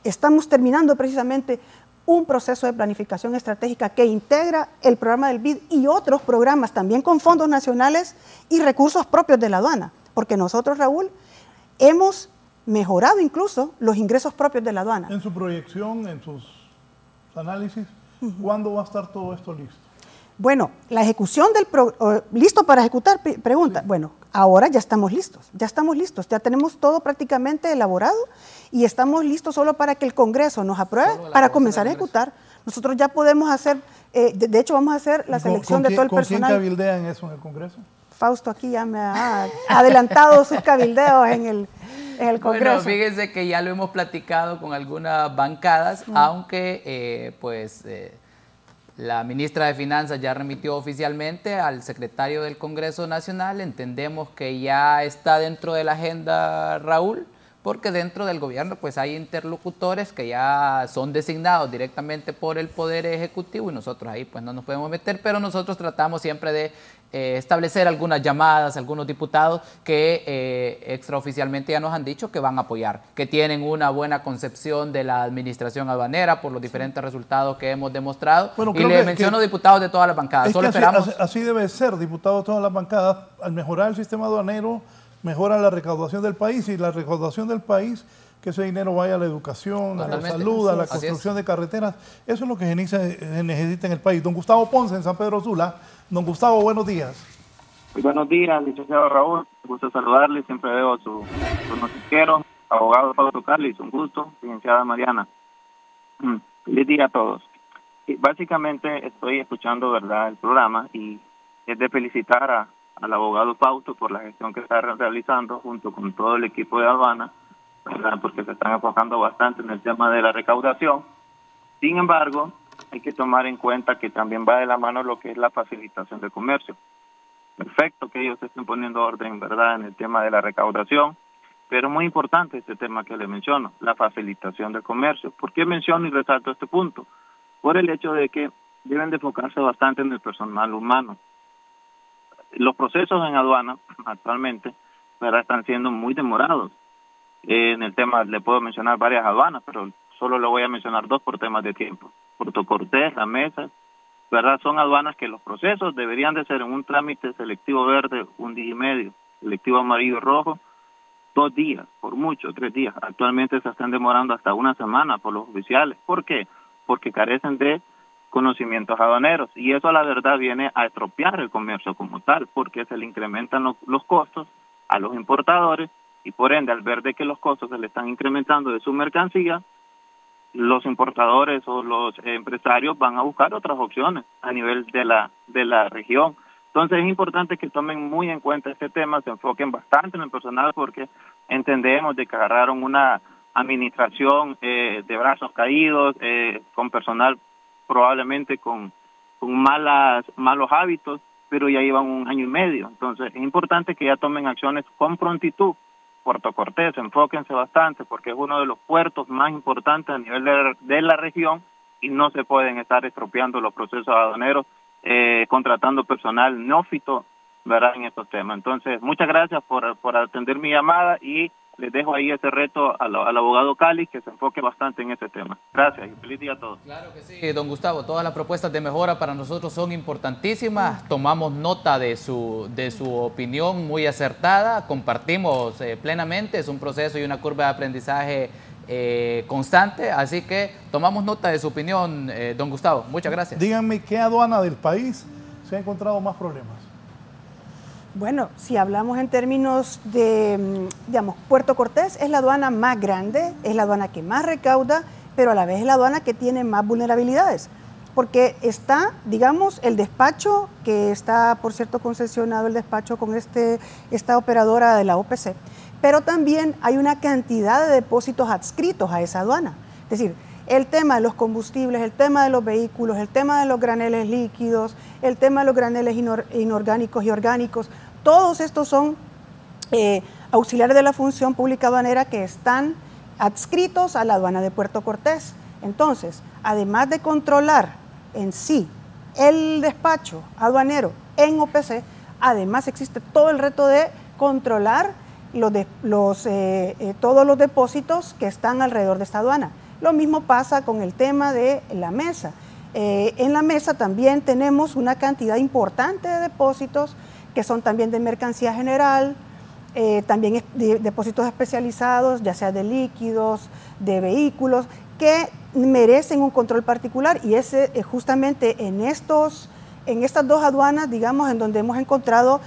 estamos terminando precisamente un proceso de planificación estratégica que integra el programa del BID y otros programas también con fondos nacionales y recursos propios de la aduana, porque nosotros, Raúl, hemos mejorado incluso los ingresos propios de la aduana. En su proyección, en sus análisis, ¿cuándo va a estar todo esto listo? Bueno, la ejecución ¿listo para ejecutar? Pregunta. Sí. Bueno, ahora ya estamos listos, ya tenemos todo prácticamente elaborado y estamos listos solo para que el Congreso nos apruebe para comenzar a ejecutar. Nosotros ya podemos hacer, de hecho vamos a hacer la selección de todo el personal. ¿Con quién cabildean eso en el Congreso? Fausto aquí ya me ha adelantado sus cabildeos en el Congreso. Bueno, fíjense que ya lo hemos platicado con algunas bancadas, aunque la ministra de Finanzas ya remitió oficialmente al secretario del Congreso Nacional. Entendemos que ya está dentro de la agenda, Raúl, porque dentro del gobierno pues hay interlocutores que ya son designados directamente por el Poder Ejecutivo y nosotros ahí pues no nos podemos meter, pero nosotros tratamos siempre de establecer algunas llamadas, algunos diputados que extraoficialmente ya nos han dicho que van a apoyar, que tienen una buena concepción de la administración aduanera por los diferentes resultados que hemos demostrado. Bueno, y le menciono diputados de todas las bancadas. Solo esperamos. Así debe ser, diputados de todas las bancadas. Al mejorar el sistema aduanero, mejora la recaudación del país y la recaudación del país, que ese dinero vaya a la educación, a la salud, a la construcción de carreteras. Eso es lo que se necesita en el país. Don Gustavo Ponce, en San Pedro Sula. Don Gustavo, buenos días. Muy buenos días, licenciado Raúl. Un gusto saludarle. Siempre veo su noticiero. Abogado Fausto Carlis, un gusto. Licenciada Mariana. Feliz día a todos. Y básicamente estoy escuchando, ¿verdad?, el programa y es de felicitar al abogado Fausto por la gestión que está realizando junto con todo el equipo de aduana, ¿verdad?, porque se están enfocando bastante en el tema de la recaudación. Sin embargo, hay que tomar en cuenta que también va de la mano lo que es la facilitación de comercio. Perfecto que ellos estén poniendo orden, ¿verdad?, en el tema de la recaudación, pero muy importante este tema que le menciono, la facilitación de comercio. ¿Por qué menciono y resalto este punto? Por el hecho de que deben de enfocarse bastante en el personal humano. Los procesos en aduana actualmente, ¿verdad?, están siendo muy demorados. En el tema le puedo mencionar varias aduanas, pero solo le voy a mencionar 2 por temas de tiempo. Puerto Cortés, La Mesa, ¿verdad? Son aduanas que los procesos deberían de ser en un trámite selectivo verde 1 día y medio, selectivo amarillo y rojo 2 días, por mucho 3 días. Actualmente se están demorando hasta 1 semana por los oficiales. ¿Por qué? Porque carecen de conocimientos aduaneros, y eso a la verdad viene a estropear el comercio como tal, porque se le incrementan los costos a los importadores, y por ende al ver de que los costos se le están incrementando de su mercancía, los importadores o los empresarios van a buscar otras opciones a nivel de la región. Entonces es importante que tomen muy en cuenta este tema, se enfoquen bastante en el personal, porque entendemos de que agarraron una administración de brazos caídos, con personal probablemente con malos hábitos, pero ya llevan 1 año y medio. Entonces es importante que ya tomen acciones con prontitud. Puerto Cortés, enfóquense bastante, porque es uno de los puertos más importantes a nivel de la región, y no se pueden estar estropeando los procesos aduaneros, contratando personal neófito, ¿verdad?, en estos temas. Entonces, muchas gracias por atender mi llamada, y les dejo ahí ese reto al abogado Cali, que se enfoque bastante en ese tema. Gracias y feliz día a todos. Claro que sí, don Gustavo, todas las propuestas de mejora para nosotros son importantísimas, tomamos nota de su opinión muy acertada, compartimos plenamente, es un proceso y una curva de aprendizaje constante, así que tomamos nota de su opinión, don Gustavo, muchas gracias. Díganme, ¿qué aduana del país se ha encontrado más problemas? Bueno, si hablamos en términos de, digamos, Puerto Cortés es la aduana más grande, es la aduana que más recauda, pero a la vez es la aduana que tiene más vulnerabilidades, porque está, digamos, el despacho, que está, por cierto, concesionado el despacho con esta operadora de la OPC, pero también hay una cantidad de depósitos adscritos a esa aduana. Es decir, el tema de los combustibles, el tema de los vehículos, el tema de los graneles líquidos, el tema de los graneles inorgánicos y orgánicos, todos estos son auxiliares de la función pública aduanera que están adscritos a la aduana de Puerto Cortés. Entonces, además de controlar en sí el despacho aduanero en OPC, además existe todo el reto de controlar todos los depósitos que están alrededor de esta aduana. Lo mismo pasa con el tema de la mesa. En la mesa también tenemos una cantidad importante de depósitos que son también de mercancía general, también de depósitos especializados, ya sea de líquidos, de vehículos, que merecen un control particular, y ese justamente en estas 2 aduanas, digamos, en donde hemos encontrado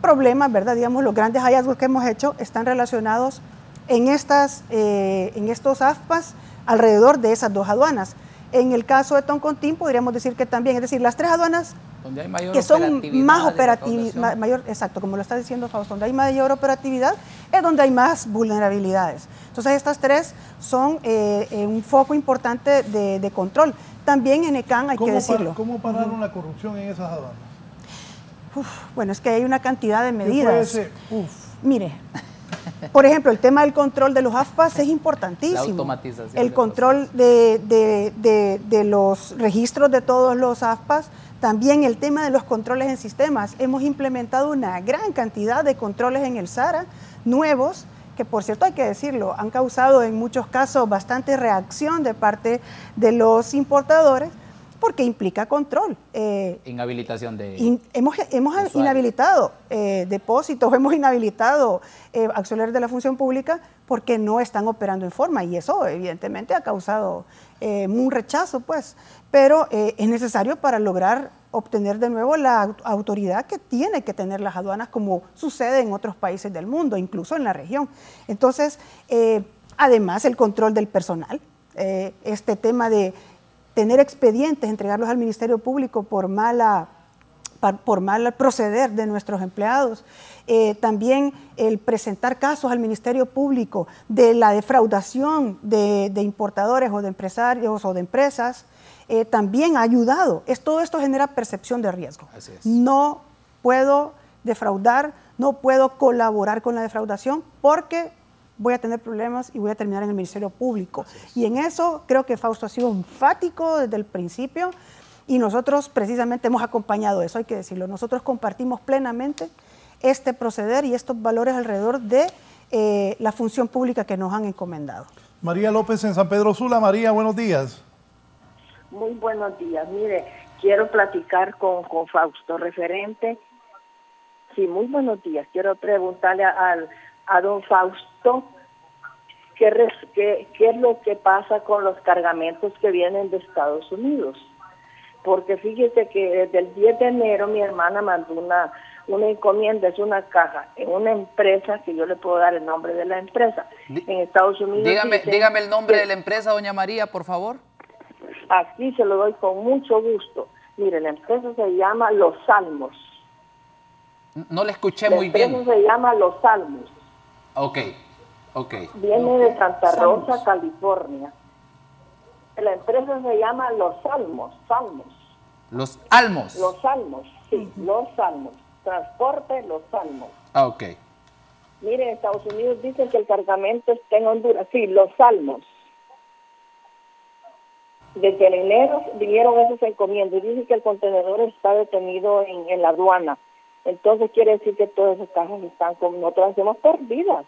problemas, ¿verdad? Digamos, los grandes hallazgos que hemos hecho están relacionados en estos AFPAs alrededor de esas 2 aduanas. En el caso de Toncontín podríamos decir que también, es decir, las 3 aduanas donde hay mayor que son más operatividad, exacto, como lo está diciendo Fausto, donde hay mayor operatividad es donde hay más vulnerabilidades. Entonces estas 3 son un foco importante de control. También en ECAN hay que decirlo. ¿Cómo pararon la corrupción en esas aduanas? Bueno, es que hay una cantidad de medidas. Mire, por ejemplo, el tema del control de los AFPAs es importantísimo. La automatización. El control de los registros de todos los AFPAs, también el tema de los controles en sistemas. Hemos implementado una gran cantidad de controles en el SARA, nuevos, que por cierto hay que decirlo, han causado en muchos casos bastante reacción de parte de los importadores, porque implica control. Inhabilitación de... Hemos inhabilitado depósitos, hemos inhabilitado auxiliares de la función pública porque no están operando en forma, y eso evidentemente ha causado un rechazo, pues, pero es necesario para lograr obtener de nuevo la autoridad que tiene que tener las aduanas, como sucede en otros países del mundo, incluso en la región. Entonces, además el control del personal, este tema de tener expedientes, entregarlos al Ministerio Público por mal proceder de nuestros empleados. También el presentar casos al Ministerio Público de la defraudación de importadores o de empresarios o de empresas, también ha ayudado. Todo esto genera percepción de riesgo. Así es. No puedo defraudar, no puedo colaborar con la defraudación porque voy a tener problemas y voy a terminar en el Ministerio Público. Y en eso creo que Fausto ha sido enfático desde el principio, y nosotros precisamente hemos acompañado eso, hay que decirlo. Nosotros compartimos plenamente este proceder y estos valores alrededor de la función pública que nos han encomendado. María López en San Pedro Sula. María, buenos días. Muy buenos días. Mire, quiero platicar con Fausto referente. Sí, muy buenos días. Quiero preguntarle a don Fausto qué es lo que pasa con los cargamentos que vienen de Estados Unidos. Porque fíjese que desde el 10 de enero mi hermana mandó una encomienda, es una caja, en una empresa, que yo le puedo dar el nombre de la empresa, en Estados Unidos. Dígame el nombre de la empresa, doña María, por favor. Aquí se lo doy con mucho gusto. Mire, la empresa se llama Los Salmos. No le escuché muy bien. La empresa se llama Los Salmos. Ok. Viene de Santa Rosa, California. La empresa se llama Los Salmos. Los Almos. Los Salmos, sí, Los Salmos. Transporte Los Salmos. Ok. Mire, en Estados Unidos dicen que el cargamento está en Honduras. Sí, Los Salmos. Desde enero vinieron esos encomiendas y dicen que el contenedor está detenido en la aduana. Entonces quiere decir que todas esas cajas están con nosotros, hacemos perdidas.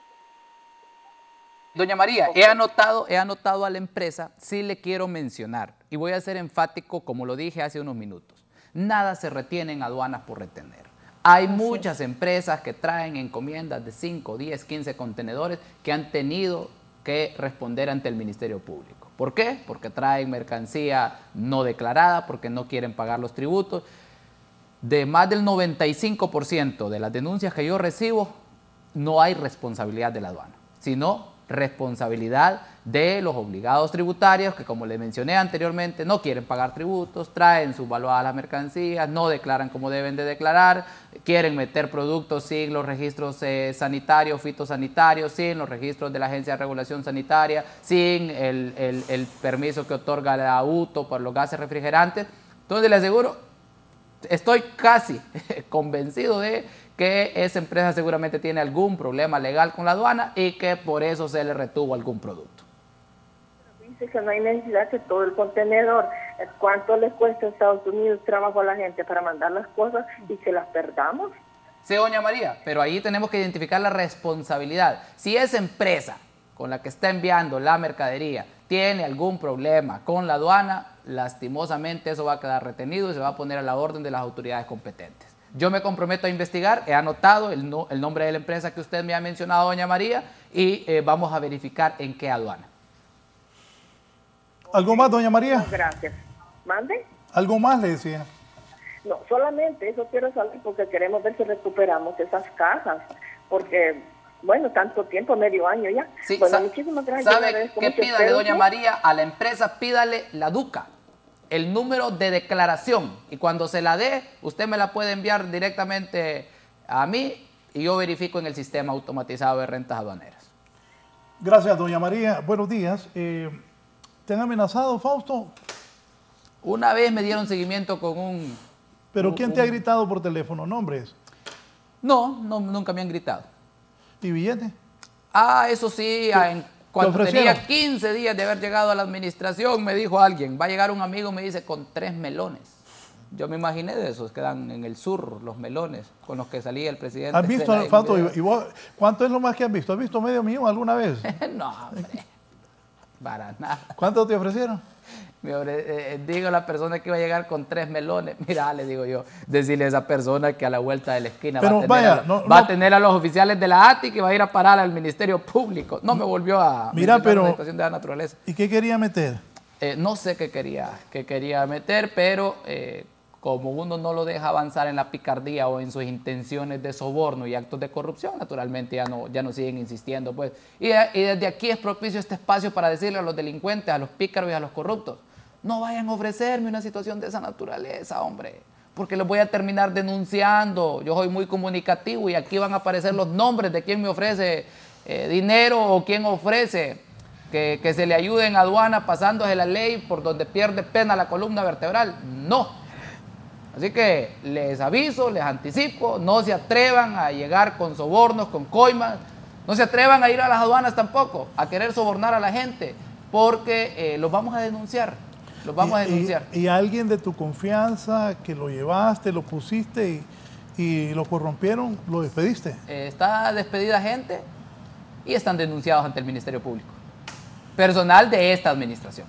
Doña María, he anotado a la empresa, sí le quiero mencionar, y voy a ser enfático como lo dije hace unos minutos. Nada se retiene en aduanas por retener. Hay muchas empresas que traen encomiendas de 5, 10, 15 contenedores que han tenido que responder ante el Ministerio Público. ¿Por qué? Porque traen mercancía no declarada, porque no quieren pagar los tributos. De más del 95% de las denuncias que yo recibo, no hay responsabilidad de la aduana, sino responsabilidad de los obligados tributarios que, como les mencioné anteriormente, no quieren pagar tributos, traen subvaluadas las mercancías, no declaran como deben de declarar, quieren meter productos sin los registros sanitarios, fitosanitarios, sin los registros de la Agencia de Regulación Sanitaria, sin el permiso que otorga la UTO por los gases refrigerantes. Entonces, les aseguro, estoy casi convencido de que esa empresa seguramente tiene algún problema legal con la aduana y que por eso se le retuvo algún producto. Dice que no hay necesidad que todo el contenedor, ¿cuánto le cuesta a Estados Unidos trabajo a la gente para mandar las cosas y que las perdamos? Sí, doña María, pero ahí tenemos que identificar la responsabilidad. Si esa empresa con la que está enviando la mercadería tiene algún problema con la aduana, lastimosamente eso va a quedar retenido y se va a poner a la orden de las autoridades competentes. Yo me comprometo a investigar, he anotado el nombre de la empresa que usted me ha mencionado, doña María, y vamos a verificar en qué aduana. ¿Algo más, doña María? Gracias. ¿Mande? ¿Algo más le decía? No, solamente eso quiero saber porque queremos ver si recuperamos esas cajas, porque, bueno, tanto tiempo, medio año ya. Sí, bueno, muchísimas gracias. ¿Sabe qué pídale, doña María? A la empresa pídale la DUCA, el número de declaración, y cuando se la dé, usted me la puede enviar directamente a mí y yo verifico en el sistema automatizado de rentas aduaneras. Gracias, doña María. Buenos días. ¿Te han amenazado, Fausto? Una vez me dieron seguimiento con un... ¿Pero quién te ha gritado por teléfono? ¿Nombres? No, nunca me han gritado. ¿Y billete? Eso sí, cuando tenía 15 días de haber llegado a la administración, me dijo alguien, va a llegar un amigo, me dice, con 3 melones. Yo me imaginé de esos que dan en el sur, los melones, con los que salía el presidente. ¿Has visto, Fausto, y vos, cuánto es lo más que has visto? ¿Has visto $500,000 alguna vez? No, hombre, para nada. ¿Cuánto te ofrecieron? Digo a la persona que iba a llegar con 3 melones, mira, le digo yo, decirle a esa persona que a la vuelta de la esquina va a tener a los oficiales de la ATI que va a ir a parar al Ministerio Público. No me volvió a mira, pero una situación de la naturaleza. ¿Y qué quería meter? No sé qué quería meter, pero como uno no lo deja avanzar en la picardía o en sus intenciones de soborno y actos de corrupción, naturalmente ya no siguen insistiendo, pues. Y desde aquí es propicio este espacio para decirle a los delincuentes, a los pícaros y a los corruptos, no vayan a ofrecerme una situación de esa naturaleza, hombre, porque los voy a terminar denunciando. Yo soy muy comunicativo y aquí van a aparecer los nombres de quién me ofrece dinero o quién ofrece que se le ayude en aduana pasándose la ley por donde pierde pena la columna vertebral. No. Así que les aviso, les anticipo, no se atrevan a llegar con sobornos, con coimas, no se atrevan a ir a las aduanas tampoco, a querer sobornar a la gente, porque los vamos a denunciar. Los vamos a denunciar. ¿Y alguien de tu confianza que lo llevaste, lo pusiste y lo corrompieron, lo despediste? Está despedida gente y están denunciados ante el Ministerio Público. personal de esta administración.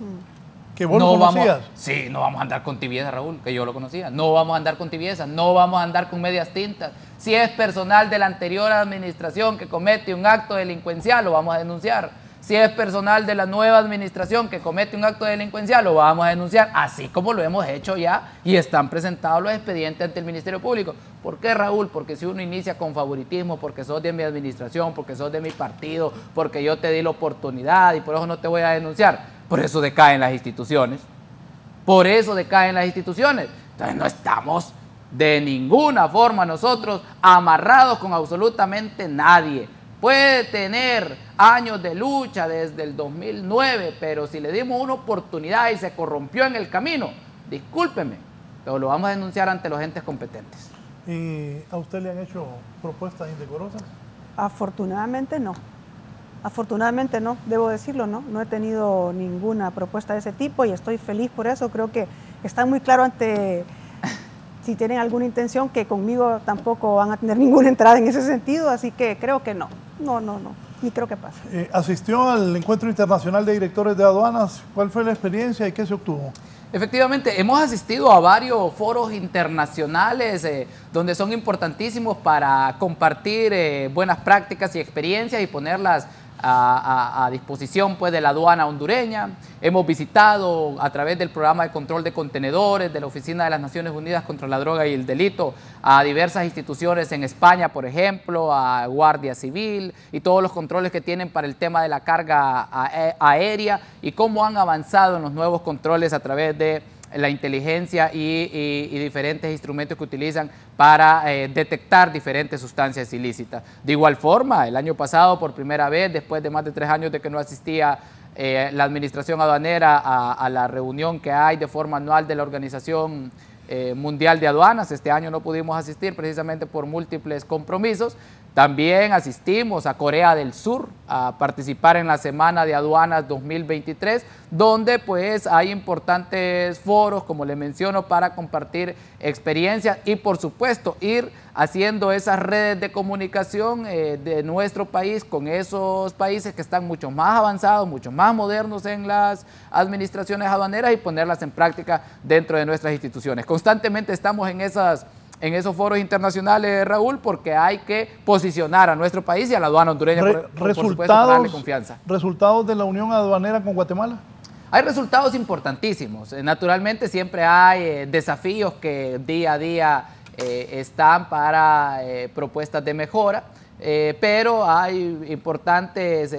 ¿Que vos lo conocías? Sí, no vamos a andar con tibieza, Raúl, que yo lo conocía. No vamos a andar con tibieza, no vamos a andar con medias tintas. Si es personal de la anterior administración que comete un acto delincuencial, lo vamos a denunciar. Si es personal de la nueva administración que comete un acto delincuencial, lo vamos a denunciar, así como lo hemos hecho ya y están presentados los expedientes ante el Ministerio Público. ¿Por qué, Raúl? Porque si uno inicia con favoritismo, porque sos de mi administración, porque sos de mi partido, porque yo te di la oportunidad y por eso no te voy a denunciar, por eso decaen las instituciones. Por eso decaen las instituciones. Entonces no estamos de ninguna forma nosotros amarrados con absolutamente nadie. Puede tener años de lucha desde el 2009, pero si le dimos una oportunidad y se corrompió en el camino, discúlpeme, pero lo vamos a denunciar ante los entes competentes. ¿Y a usted le han hecho propuestas indecorosas? Afortunadamente no. Afortunadamente no, debo decirlo, no. No he tenido ninguna propuesta de ese tipo y estoy feliz por eso. Creo que está muy claro ante... si tienen alguna intención, que conmigo tampoco van a tener ninguna entrada en ese sentido, así que creo que no, ni creo que pase. ¿Asistió al Encuentro Internacional de Directores de Aduanas? ¿Cuál fue la experiencia y qué se obtuvo? Efectivamente, hemos asistido a varios foros internacionales donde son importantísimos para compartir buenas prácticas y experiencias y ponerlas a disposición pues, de la aduana hondureña. Hemos visitado a través del programa de control de contenedores de la Oficina de las Naciones Unidas contra la Droga y el Delito a diversas instituciones en España, por ejemplo, a Guardia Civil y todos los controles que tienen para el tema de la carga aérea y cómo han avanzado en los nuevos controles a través de la inteligencia y diferentes instrumentos que utilizan para detectar diferentes sustancias ilícitas. De igual forma, el año pasado, por primera vez, después de más de 3 años de que no asistía la administración aduanera a la reunión que hay de forma anual de la Organización Mundial de Aduanas, este año no pudimos asistir precisamente por múltiples compromisos. También asistimos a Corea del Sur a participar en la Semana de Aduanas 2023, donde pues hay importantes foros, como le menciono, para compartir experiencias y por supuesto ir haciendo esas redes de comunicación de nuestro país con esos países que están mucho más avanzados, mucho más modernos en las administraciones aduaneras y ponerlas en práctica dentro de nuestras instituciones. Constantemente estamos en esos foros internacionales, Raúl, porque hay que posicionar a nuestro país y a la aduana hondureña, por supuesto, para darle confianza. ¿Resultados de la unión aduanera con Guatemala? Hay resultados importantísimos. Naturalmente siempre hay desafíos que día a día están para propuestas de mejora. Pero hay importantes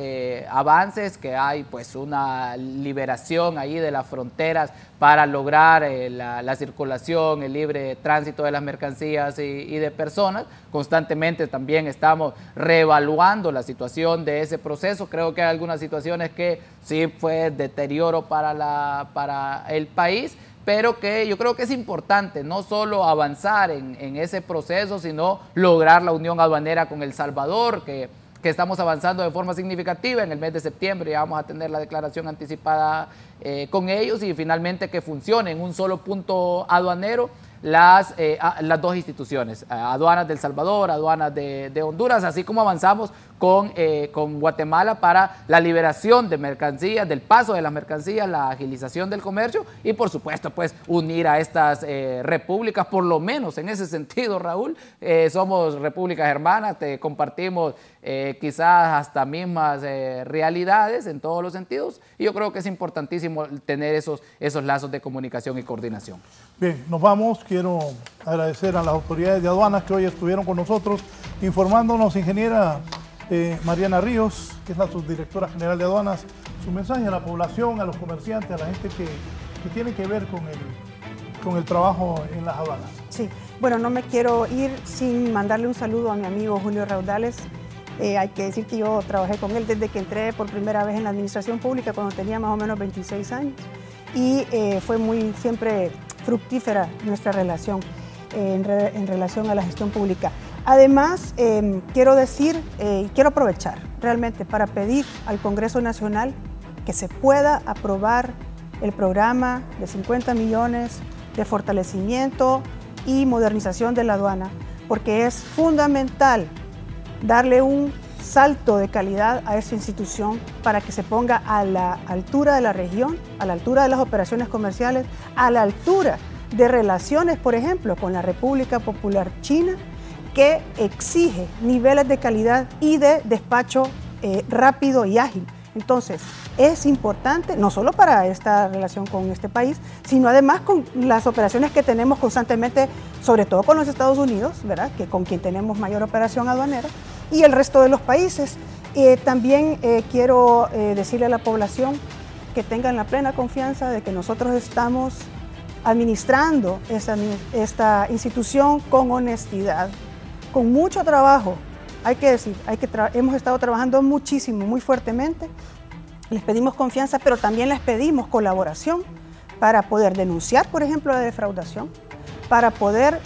avances, que hay pues una liberación ahí de las fronteras para lograr la circulación, el libre tránsito de las mercancías y de personas. Constantemente también estamos reevaluando la situación de ese proceso. Creo que hay algunas situaciones que sí fue deterioro para el país, pero que yo creo que es importante no solo avanzar en ese proceso, sino lograr la unión aduanera con El Salvador, que estamos avanzando de forma significativa. En el mes de septiembre ya vamos a tener la declaración anticipada con ellos y finalmente que funcione en un solo punto aduanero las 2 instituciones, aduanas de El Salvador, aduanas de Honduras, así como avanzamos con Guatemala para la liberación de mercancías, del paso de las mercancías, la agilización del comercio y por supuesto pues unir a estas repúblicas, por lo menos en ese sentido, Raúl, somos repúblicas hermanas, compartimos quizás hasta mismas realidades en todos los sentidos y yo creo que es importantísimo tener esos lazos de comunicación y coordinación. Bien, nos vamos. Quiero agradecer a las autoridades de aduanas que hoy estuvieron con nosotros informándonos. Ingeniera Mariana Ríos, que es la subdirectora general de aduanas, su mensaje a la población, a los comerciantes, a la gente que tiene que ver con el trabajo en las aduanas. Sí, bueno, no me quiero ir sin mandarle un saludo a mi amigo Julio Raudales. Hay que decir que yo trabajé con él desde que entré por primera vez en la administración pública cuando tenía más o menos 26 años y fue siempre fructífera nuestra relación en relación a la gestión pública. Además, quiero decir, quiero aprovechar realmente para pedir al Congreso Nacional que se pueda aprobar el programa de 50 millones de fortalecimiento y modernización de la aduana, porque es fundamental darle un salto de calidad a esa institución para que se ponga a la altura de la región, a la altura de las operaciones comerciales, a la altura de relaciones, por ejemplo, con la República Popular China, que exige niveles de calidad y de despacho rápido y ágil. Entonces, es importante, no solo para esta relación con este país, sino además con las operaciones que tenemos constantemente, sobre todo con los Estados Unidos, ¿verdad?, que con quien tenemos mayor operación aduanera, y el resto de los países. También quiero decirle a la población que tengan la plena confianza de que nosotros estamos administrando esta institución con honestidad, con mucho trabajo. Hay que decir, hemos estado trabajando muchísimo, muy fuertemente. Les pedimos confianza, pero también les pedimos colaboración para poder denunciar, por ejemplo, la defraudación, para poder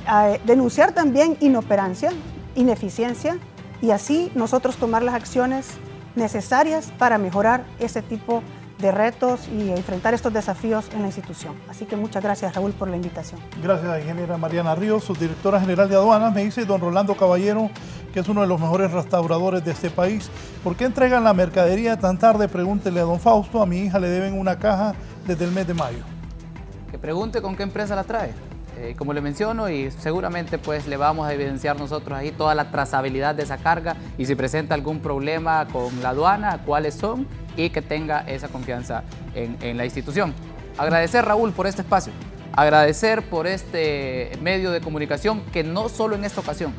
denunciar también inoperancia, ineficiencia, y así nosotros tomar las acciones necesarias para mejorar ese tipo de retos y enfrentar estos desafíos en la institución. Así que muchas gracias, Raúl, por la invitación. Gracias, ingeniera Mariana Ríos, subdirectora general de aduanas. Me dice don Rolando Caballero, que es uno de los mejores restauradores de este país. ¿Por qué entregan la mercadería tan tarde? Pregúntele a don Fausto. A mi hija le deben una caja desde el mes de mayo. Que pregunte con qué empresa la trae. Como le menciono, y seguramente pues le vamos a evidenciar nosotros ahí toda la trazabilidad de esa carga, y si presenta algún problema con la aduana, cuáles son, y que tenga esa confianza en la institución. Agradecer, Raúl, por este espacio, agradecer por este medio de comunicación que no solo en esta ocasión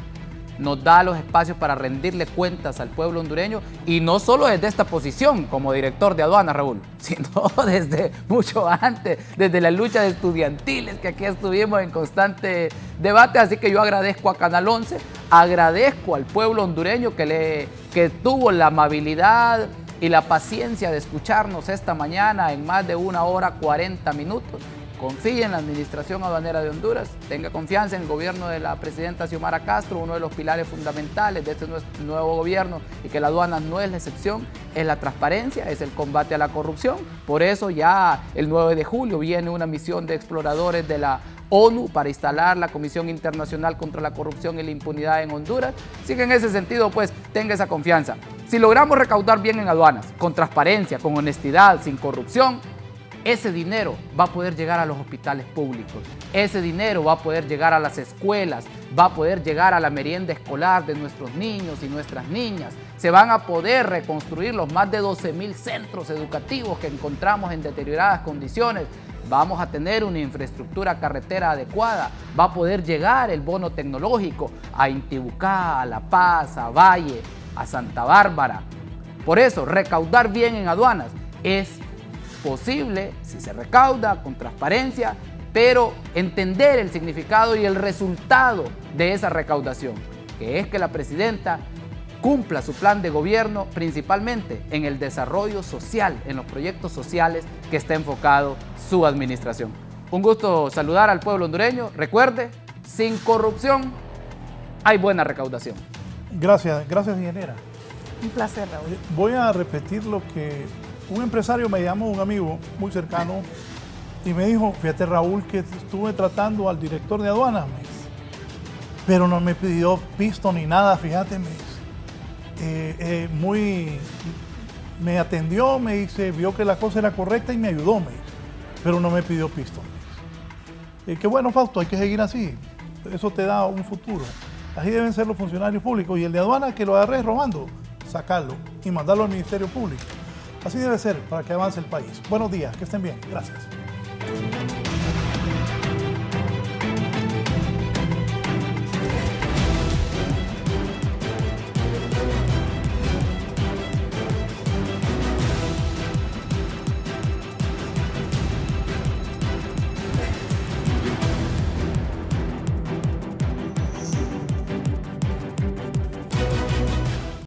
nos da los espacios para rendirle cuentas al pueblo hondureño, y no solo desde esta posición como director de aduanas, Raúl, sino desde mucho antes, desde las luchas estudiantiles que aquí estuvimos en constante debate. Así que yo agradezco a Canal 11, agradezco al pueblo hondureño que tuvo la amabilidad y la paciencia de escucharnos esta mañana en más de 1 hora 40 minutos. Confíe en la Administración Aduanera de Honduras, tenga confianza en el gobierno de la presidenta Xiomara Castro, uno de los pilares fundamentales de este nuevo gobierno, y que la aduana no es la excepción, es la transparencia, es el combate a la corrupción. Por eso ya el 9 de julio viene una misión de exploradores de la ONU para instalar la Comisión Internacional contra la Corrupción y la Impunidad en Honduras. Así que en ese sentido, pues, tenga esa confianza. Si logramos recaudar bien en aduanas, con transparencia, con honestidad, sin corrupción, ese dinero va a poder llegar a los hospitales públicos, ese dinero va a poder llegar a las escuelas, va a poder llegar a la merienda escolar de nuestros niños y nuestras niñas. Se van a poder reconstruir los más de 12,000 centros educativos que encontramos en deterioradas condiciones. Vamos a tener una infraestructura carretera adecuada, va a poder llegar el bono tecnológico a Intibucá, a La Paz, a Valle, a Santa Bárbara. Por eso, recaudar bien en aduanas es posible si se recauda con transparencia, pero entender el significado y el resultado de esa recaudación, que es que la presidenta cumpla su plan de gobierno principalmente en el desarrollo social, en los proyectos sociales que está enfocado su administración. Un gusto saludar al pueblo hondureño. Recuerde, sin corrupción hay buena recaudación. Gracias, ingeniera. Un placer, Raúl. Voy a repetir lo que un empresario me llamó, un amigo muy cercano, y me dijo: fíjate, Raúl, que estuve tratando al director de aduanas, me dice, pero no me pidió pisto ni nada, fíjate, me dice. Me atendió, me dice, vio que la cosa era correcta y me ayudó, me dice, pero no me pidió pisto, me dice. Qué bueno, Fausto, hay que seguir así, eso te da un futuro. Así deben ser los funcionarios públicos, y el de aduana que lo agarre robando, sacarlo y mandarlo al Ministerio Público. Así debe ser para que avance el país. Buenos días, que estén bien. Gracias.